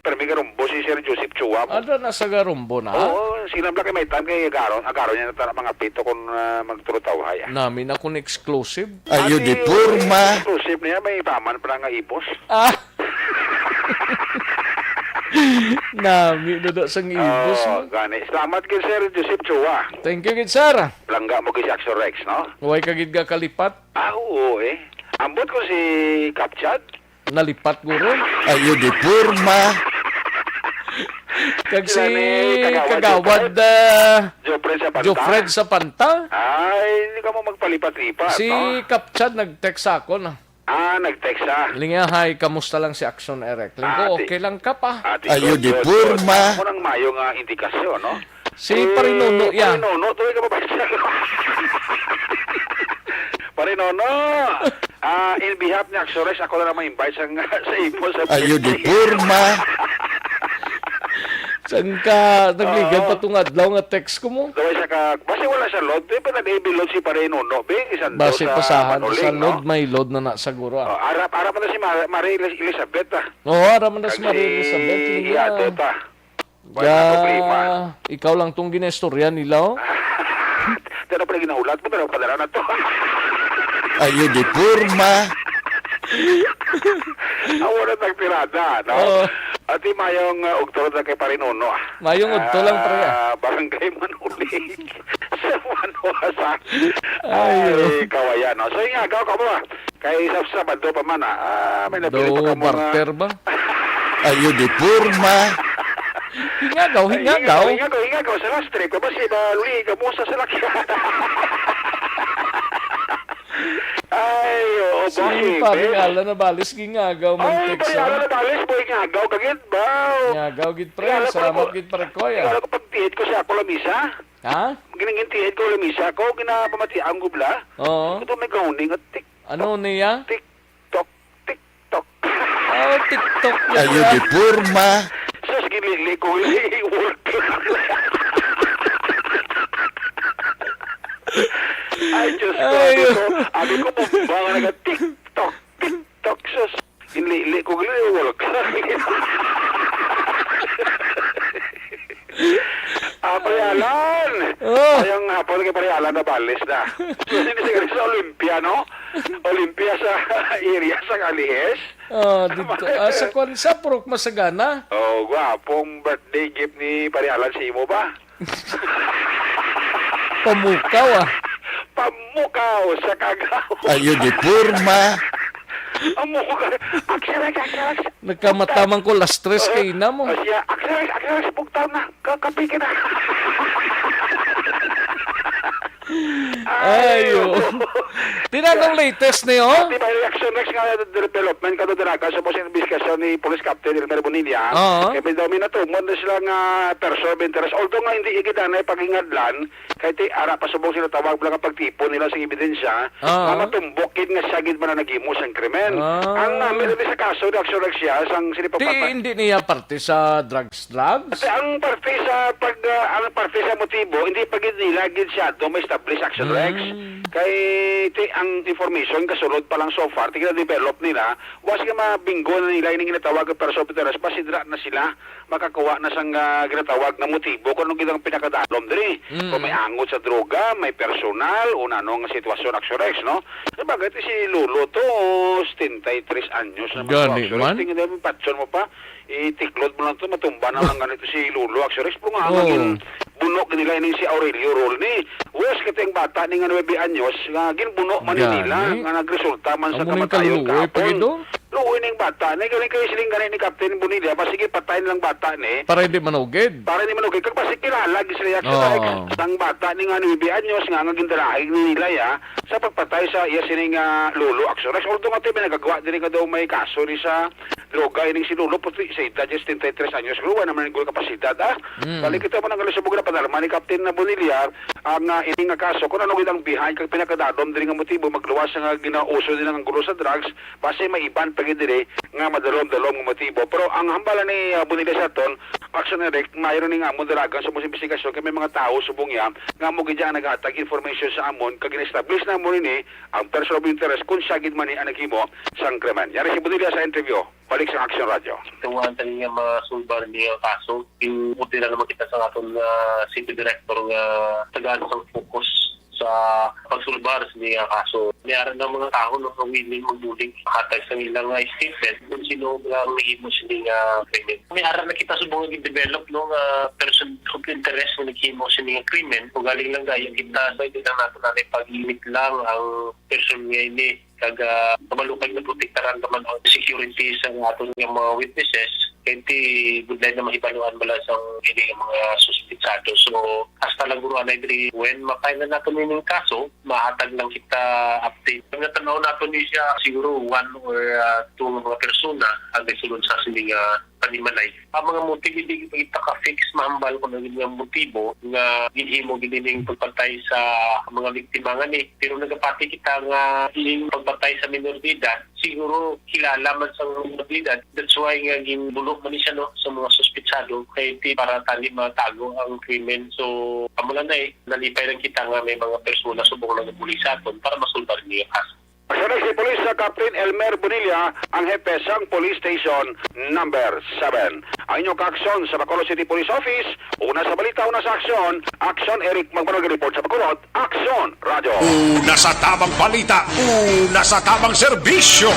permi garumbo si Sir Joseph Chua. Nasa garumbo na? Oo, sinabla kay may time kay Agaron niya na mga pito kung magturutaw-haya. Nami na kung exclusive? Ayo di purma. Exclusive niya, may paman pa nga ipos. Nami na sang ibos. Gani. Salamat kay Sir Joseph Chua. Thank you gid sir. Langga mo kay si Aksyon Rex, no? Huwag ka gid ka kalipat? Oo Ambot ko si Kapchad. Nalipat guro? Ayo di purma. Kag si Kagawad Jofred sa Panta. Ay, hindi ka mo magpalipat-lipat. Si Kapchad nag-text ako na. Nag-text Linga, hi, kamusta lang si Aksyon Eric? Lingko, okay lang ka pa? Ayo di purma. Ako nang mayong indikasyon, no? Si Parinono, yan. Parinono, tuloy ka ba? Parinono, in behalf ni Aksyon Rex, ako na naman invite sa ipos. Ayo di purma. Saan ka nagligan pa itong adlaw nga text ko mo? Basi wala siya load. Di pa nag-i-load si Parinono. Basi pasahan sa load, may load na siguro. Arap na si Marie Elizabeth. Arap na si Marie Elizabeth. Ikaw lang itong ginestorya nila. Pero pala ginaulat mo, pero padala na to. Ayo di purma. Wala nagtirada, no? At mayong ugtod na kay Parinono. Mayong ugtod lang pre. Barangay Manulig. Sa Manuasa. Ay, kawayan, no? So, agaw ka mo, kay sa Sabado pa man, may nabili pa ka mo. Barter ba? Ayo di purma. Hingagaw. Sa last trip, kasi bali, kamusta sa lakyan. Ay, si Paringala na balis gingagaw man text. Ay, Paringala na balis boy ngagaw kagid ba? Ngagaw gid pre, salamat gid pre ko ya. Kala ko pagtihid ko siya ako lamisa. Giningintihid ko lamisa ko, ginapamati ang gubla. Oo. Ito may gauning at Ano niya? TikTok. TikTok. Ayo di purma. Sus ginili ko work. Ay, Diyos ko. Abi ko bumba nga nag-TikTok. Sus. Inli ko giliwal ka. Parialan! Ayang hapon kay Parialan na balis na. Kasi siguro sa Olympia, no? Olympia sa area sa Alihes. Dito. Sa Kwansa, Purok Masagana. Gwapong birthday gift ni Parialan si Imo ba? Pamukaw, Pamukaw sa Kagaw. Ayun, di purma. Aksarex. Nagkamatamang ko lastres kay ina mo. Siya, Aksarex, pugtaw na. Kapikin na. Ayo. Tinanong latest niyo? Di ba reaction next nga development kada dinaga sa posing investigasyon ni Police Captain Elmer Bonilla. Kaya pinadami na to, mo na sila nga person of interest. Although nga hindi igidanay pagingadlan, kahit ara pasubong sila tawag lang pagtipo nila sa ebidensya, nga matumbokid nga sagid man na nagimo sang krimen. Ang meron sa kaso reaction next siya sang sinipapapa. Hindi niya parte sa drugs. Ang parte sa motibo, hindi pagid nila gid siya do may establish action rex. Kay ang information kasulod pa lang so far, develop nila, was nga mabinggo na nila yung ginatawag ng person of interest, pasidra na sila makakuha na sang ginatawag na motibo kung anong ginang pinakadalom diri. Kung may angot sa droga, may personal, o nanong sitwasyon aksurex, no? Sabagat si Lolo to, 73 anyos na Gani man? Tingin namin, patson mo pa, itiklod mo lang to, matumba na lang ganito si Lolo aksurex. Kung ang bunok nila ini si Aurelio Rolni. Was kiteng bata ni nga 9 anyos nga ginbunok man nila nga nagresulta man sa kamatayon kahapon. Luoy ning bata ni galing kayo siling ganin ni Captain Bonilla basige patayin lang bata ni. Para hindi manugid. Kag basig kilala gi sila ang bata ni nga 9 anyos nga gindalaig ni nila ya sa pagpatay sa iya sining Lolo Aksurex. Although nga tayo nagagawa din nga daw may kaso ni sa droga ining si Lolo puti sa edad 73 anyos. Luwa naman ang kapasidad Balik kita man ang galusubog na padalma ni Captain na Bonilla ang ining nga kaso kung ano gitang behind kag pinakadadom diri nga motibo magluwas nga ginauso din ang gulo sa drugs base may iban pag diri nga madalom-dalom nga motibo. Pero ang hambala ni Bonilla sa ton action direct mayroon ni nga mo dalagan sa mga investigasyon kay may mga tao subong ya nga mo gidya naghatag information sa amon kag establish na mo ni ang person of interest kung sagid man ni anagimo sang krimen. Yari si Bonilla sa interview. Balik sa Aksyon Radio. Tunguhan tali nga mga sulbar niya kaso. Inuti na naman kita sa aton city director nga tagaan sa focus sa pagsulbar sa niya kaso. Mayroon ng mga tao na willing magbuling hatag sa nilang statement kung sino lang nahimo sa niya krimen. Mayroon na kita subong i-develop ng person of interest na naghimo sa niya krimen. Kung galing lang gaya kita sa hindi lang natin natin pag-limit lang ang person niya ini kag mabalukag na protektaran naman ang security sa aton nga mga witnesses kaya good na mahibaluan bala sa mga suspitsado. So hasta lang guruan na diri when makain na nato ning kaso mahatag lang kita update. Ang natanaw nato ni siya siguro 1 or 2 mga persona ang nagsulod sa sining panimalay. Ang mga motibo hindi kita ka-fix mahambal kung ano yung motibo nga ginhimo ginining pagpatay sa mga biktima nga ni. Pero nagapati kita nga yung pagpatay sa minor de edad, siguro kilala man sa minor de edad. That's why nga ginbulok man siya no, sa mga suspitsado kaya para tali matago ang krimen. So, amula na nalipay lang kita nga may mga persona subong lang ng pulisaton para masulbar niya kaso. Aksyon si Police Captain Elmer Bonilla, ang hepe sang Police Station number 7. Ang inyong kaaksyon sa Bacolod City Police Office, una sa balita, una sa aksyon, Aksyon Eric magpapag-report sa Bacolod, Aksyon Radio. Una sa tamang balita, una sa tamang serbisyo.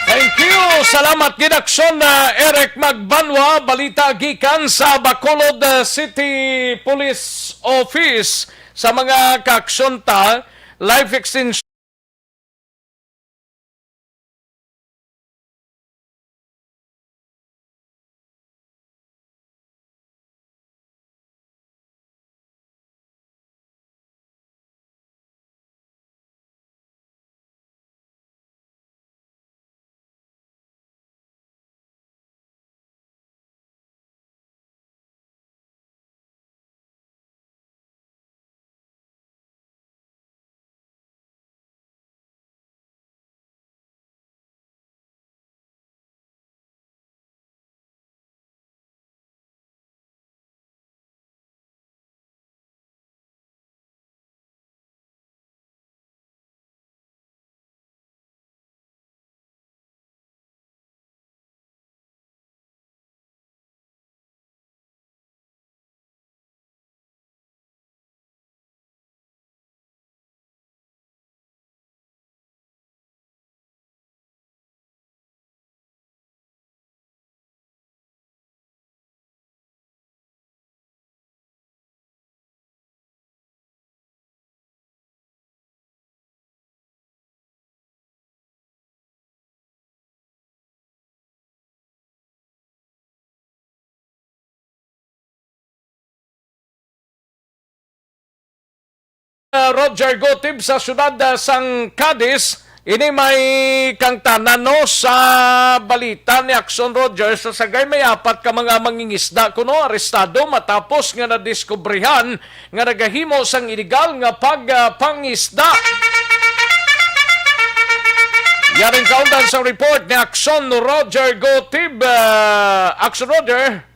Thank you! Salamat ginaksyon na Eric Magbanwa, balita gikan sa Bacolod City Police Office sa mga kaaksyon ta, life extension Roger Gotib sa syudad sang Cadiz, ini may kang tanano sa balita ni Aksyon Roger sa sagay may 4 ka mga mangingisda kuno arestado matapos nga nadiskubrihan nga nagahimo sang illegal nga pagpangisda. Yaring kaundan sa report ni Aksyon Roger Gotib. Aksyon Roger.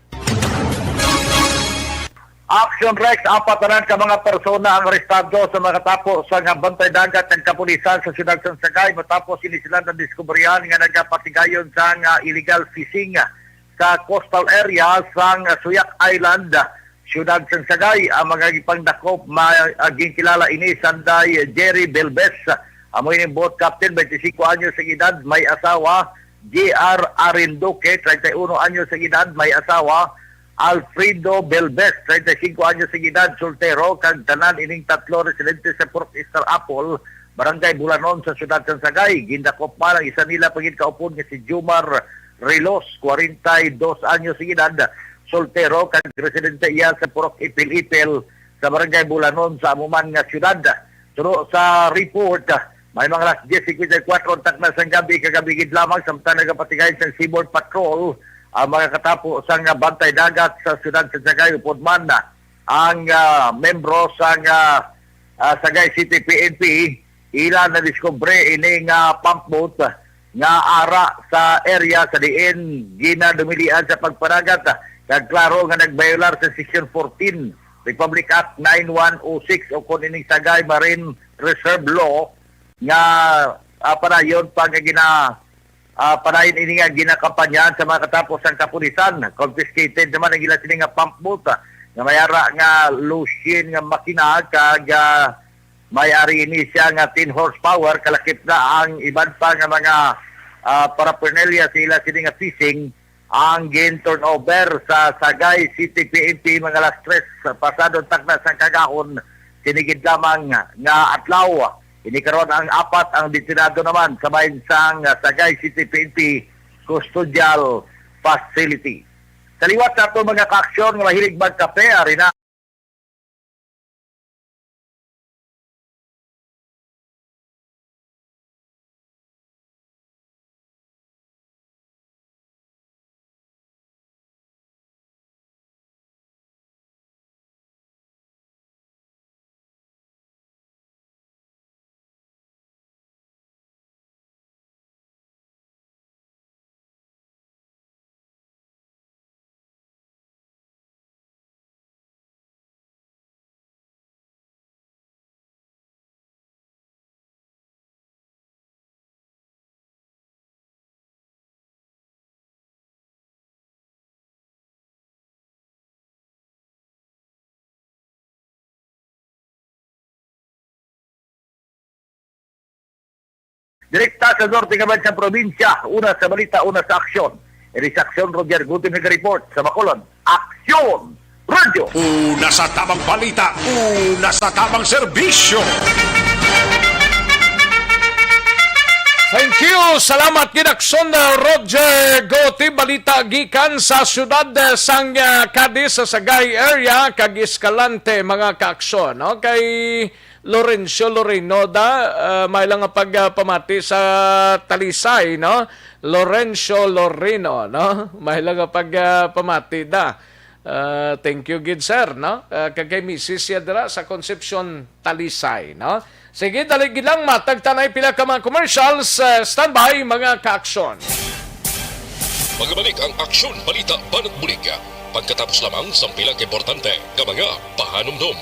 Aksyon Rex, 4 ka mga persona ang arestado sa mga tapo sa bantay dagat ng kapulisan sa siyudad ng Sagay matapos ini sila na diskubrihan nga nagapatigayon sa illegal fishing sa coastal area sa Suyak Island, siyudad ng Sagay. Ang mga ipangdakop maging kilala ini sanday Jerry Belbes, amoy ni boat captain, 25 anyos sa edad, may asawa. J.R. Arinduque, 31 anyos sa edad, may asawa. Alfredo Belbes, 35 anyos sa edad, soltero, kag tanan ining 3 residente sa Port Easter Apple, Barangay Bulanon sa siyudad ng Sagay. Gindakop man ang isa nila pagin kaupon nga si Jumar Rilos, 42 anyos sa edad, soltero, kag residente iya sa Purok Ipil-Ipil sa Barangay Bulanon sa amuman nga siyudad. Pero sa report, may mga alas 10:54 tak na sang gabi kagabigid lamang samtang nagapatigay sa Seaboard Patrol ang mga katapo sa bantay dagat sa siyudad sa Sagay upod man ang membro sa Sagay City PNP ila na diskubre ini pump boat nga ara sa area sa diin gina dumilian sa pagpanagat kag klaro nga nagbayolar sa Section 14 Republic Act 9106 o kun ining Sagay Marine Reserve Law nga panayon pag panayin ini nga ginakapanyahan sa mga katapos ng kapulisan. Confiscated naman ang ilang sila nga pump boat nga mayara nga Lucien nga makina kag may-ari ini siya nga 10 horsepower kalakip na ang iban pa nga mga paraphernalia sila nga fishing ang gain turnover sa Sagay City PNP mga alas 3 pasado takna sa kagahon sinigid lamang nga adlaw. Ini karon ang 4 ang detinado naman sa bahin sang Sagay City PNP Custodial Facility. Saliwat sa ito mga kaaksyon nga mahilig magkape, ari na direkta sa norte nga sa probinsya, una sa balita, una sa aksyon. Eri sa Aksyon Roger Gutim nag-report sa Bacolod. Aksyon Radio! Una sa tamang balita, una sa tamang serbisyo. Thank you. Salamat gid Aksyon Roger Gotib, balita gikan sa syudad sang Cadiz sa Sagay area kag Escalante mga kaaksyon. No? Kay Lorenzo Loreno may lang pagpamati sa Talisay, no? Lorenzo Loreno, no? May lang pagpamati da. Thank you gid sir, no? Kagay Mrs. Yadra sa Concepcion Talisay, no? Sige, dalig lang matagtanay pila ka mga commercials. Standby mga kaaksyon. Magbalik ang Aksyon Balita Banat Bulig. Pagkatapos lamang sa pilang importante nga mga pahanumdum.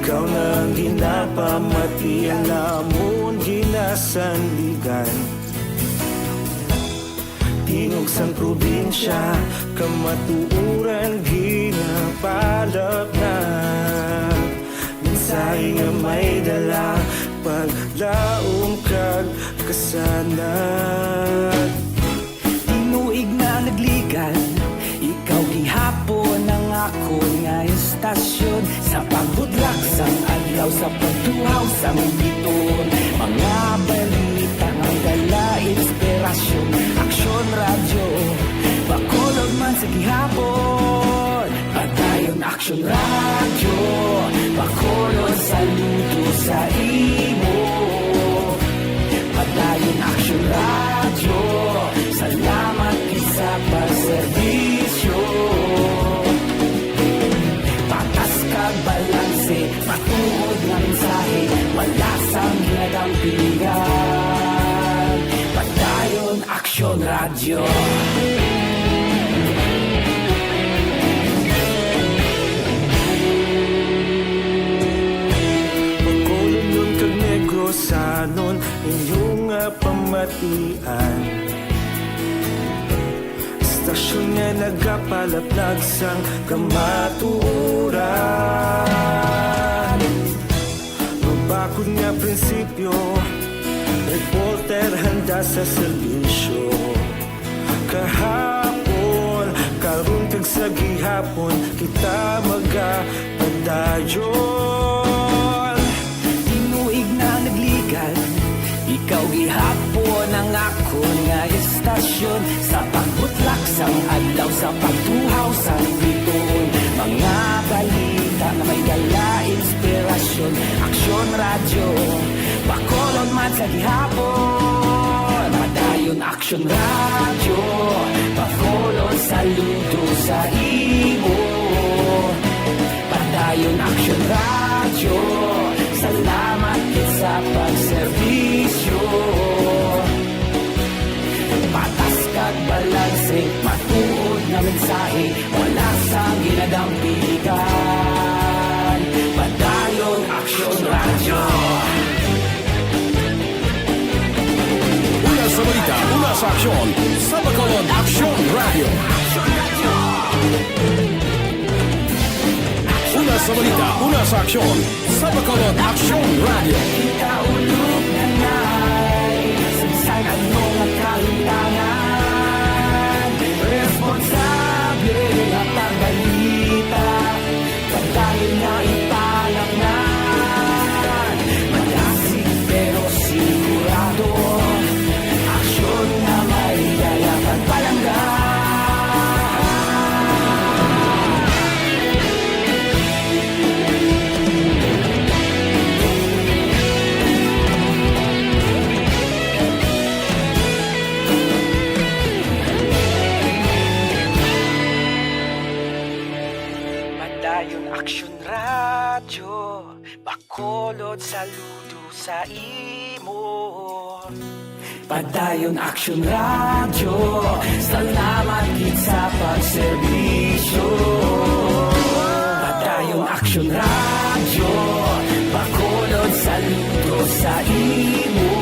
Ikaw nang ginapamati ang lamon ginasandigan. Tingog sang probinsya kamatuuran ginapalap na. mensahe nga may dala, paglaom kag kasanat. Tinuig na nagligan, ikaw gihapon ang ako nga istasyon, sa pagbudlak sang adlaw, sa pagtuhaw sang biton. Mga balita nga dala, inspirasyon, aksyon radyo, bakulog man sa gihapon. Padayon aksyon radyo, bakulog saludo sa imo. Padayon aksyon radyo, salamat sa pagserbisyo. Patas kag balanse, matuod nga mensahe, wala sang ginagampingan. Padayon aksyon radyo. Pagkulong kag negosanon, inyong pamatian. Istasyon nga nagapalaplag sang kamatuuran. Mabakod nga prinsipyo, reporter handa sa serbisyo. Kahapon, karon kag sa gihapon, kita magapadayon. Tinuig na nagligan, ikaw gihapon ang ako nga istasyon, sa pagbutlak sang adlaw, sa pagtuhaw sang biton. Mga balita na may dala, inspirasyon, aksyon radyo, bakolon man sa gihapon. Padayon aksyon radyo, bakolon saludo sa imo. Padayon aksyon radyo, salamat sa pagserbisyo. Patas kag balanse, matuod na mensahe, wala sang ginadampigan. Padayon aksyon radyo. Una sa balita, una sa aksyon, sa Bacolod Aksyon Radio. Una sa balita, una sa aksyon, sa Bacolod Aksyon Radio. Kaulog na na'y sansan ang mga kahintangan. Responsable at pagbalita, pagdahil na ipanaknan. Malasig pero sigurado, aksyon na may dayapan palanggan. Padayon aksyon radyo, bakolod saludo sa imo. Padayon aksyon radyo, salamat gid sa pagserbisyo. Padayon aksyon radyo, bakolod saludo sa imo.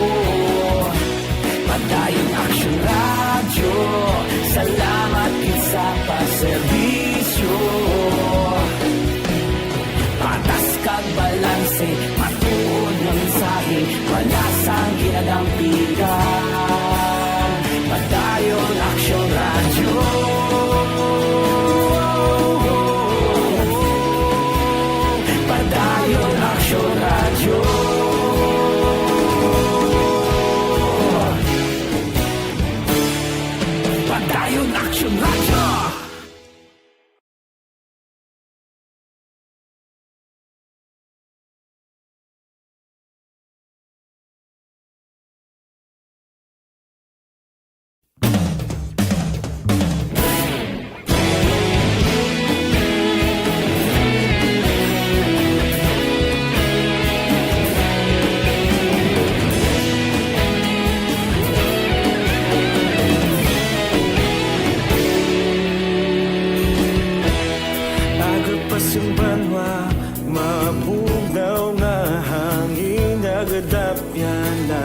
Padayon aksyon radyo, salamat gid sa pagserbisyo. Patas kag balanse, matuod na mensahe, wala sang ginadampigan. Padayon aksyon radyo. Padayon aksyon radyo. Padayon aksyon radyo. Yung banwa, mabugnaw na hangin nagadapyan na.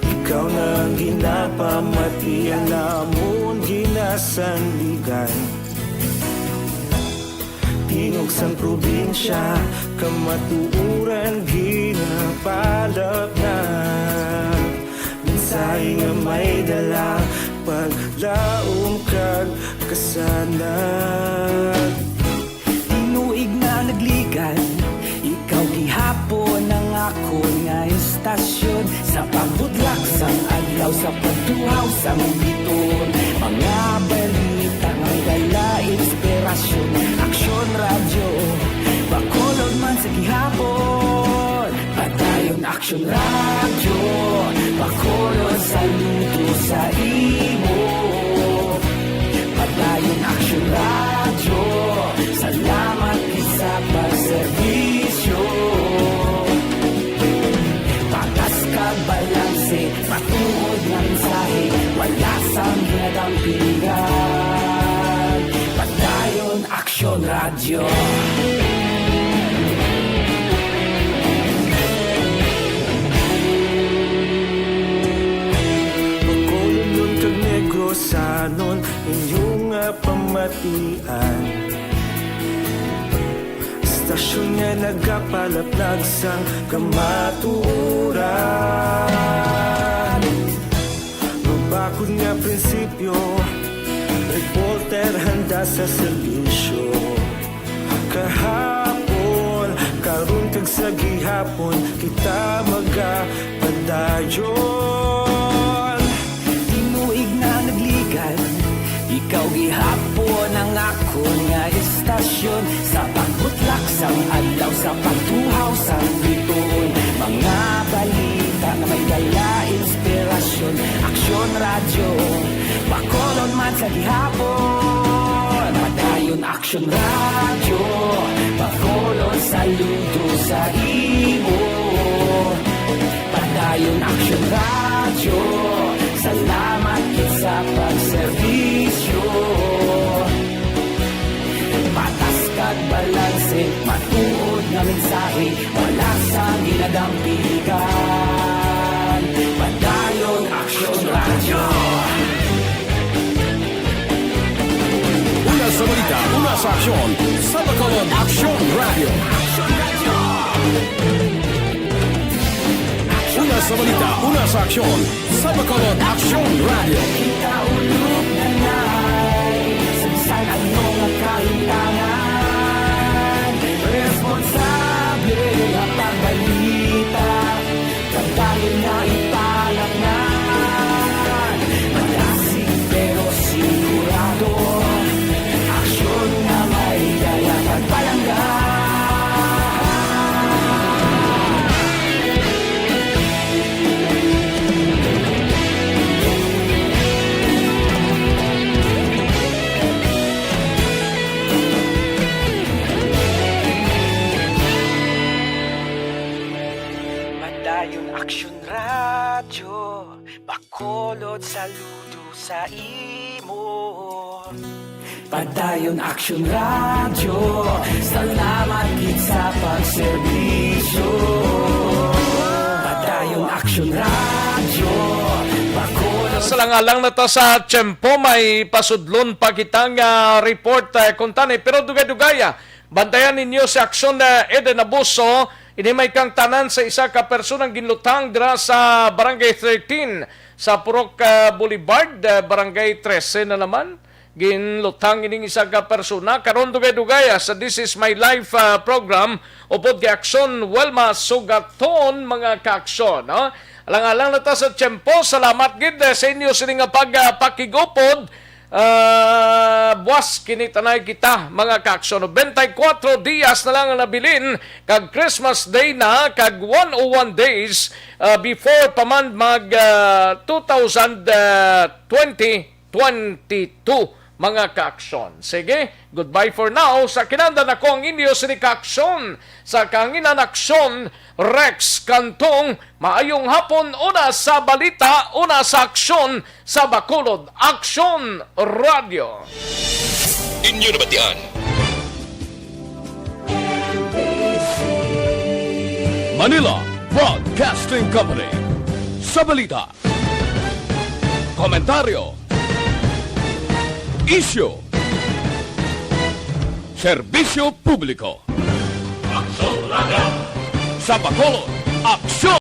Ikaw na ang ginapamatian, namon ginasandigan. tingog sang probinsya, kamatuuran ginapalap na. Minsay nga may dala, paglaom kag kasanag. Tinuig na nagligan, ikaw gihapon ang ako nga istasyon. Sa pagbudlak sang adlaw, sa pagtuhaw sang biton, mga balita nga dala inspirasyon. Aksyon radyo, Bacolod man sa gihapon. Padayon Aksyon radyo, Bacolod saludo sa imo. Padayon Aksyon radyo, salamat sa pagserbisyo. Patas kag balanse, matuod nga mensahe, wala sang ginadampingan. Padayon Aksyon radyo. Bacolod kag Negrosanon, inyong pamatian. Istasyon nga nagapalaplag sang kamatuuran. Mabakod nga prinsipyo, reporter handa sa serbisyo. Kahapon, karon kag sa gihapon, kita magapadayon. Tinuig na nagligan, ikaw gihapon ang ako nga istasyon. Sa pagbutlak sang adlaw, sa pagtuhaw sang biton, mga balita na may dala inspirasyon. Aksyon radyo, Bacolod man sa gihapon. Padayon Aksyon radyo, Bacolod saludo sa imo. Padayon Aksyon radyo, salamat sa pagserbisyo. Patas kag balanse, matuod nga mensahe, wala sa ginadampigan. Padayon Aksyon radyo. Una sa balita, una sa aksyon, sa Bacolod Aksyon Radio. Una sa balita, una sa aksyon, sa Bacolod Aksyon Radio. Kita ulog na nai, sagsay ano nga kaintangan. Responsable nga pagbalita, kagdayon na ipalak na. Malasig pero sigurado, aksyon na may dala pagpalanggan. Padayon Aksyon radyo, Bacolod saludo sa imo. Padayon Aksyon radyo, salamat gid sa pagserbisyo. Padayon Aksyon radyo, Bacolod. Salangalang na ta sa tiyempo, may pasudlon pa kitang report kung tanay. Pero dugay-dugaya, bantayan ninyo sa Aksyon Eden Abuso, ini may kang tanan sa isa ka personang ginlutang dira sa Barangay 13 sa Purok Boulevard, Barangay 13 na naman. Ginlutang ining isa ka persona karon dugay-dugay sa This Is My Life program upod gi Aksyon Welma Sugaton mga kaaksyon, no? Alang-alang na ta sa tiyempo, salamat gid sa inyo sini nga pagpakigupod. Buwas kinitanay kita mga kaaksyon. 24 dias na lang ang nabilin kag Christmas Day na kag 101 days before paman mag 2022 mga kaaksyon. Sige, goodbye for now. Sa kinanda na ko ang inyo sini kaaksyon sa kanginan Aksyon Rex Cantong. Maayong hapon, una sa balita, una sa aksyon sa Bacolod Aksyon Radio. Inyo nabatian. Manila Broadcasting Company. Sa balita, komentaryo, issue, Serbisyo publiko. Sa Bacolod, Aksyon!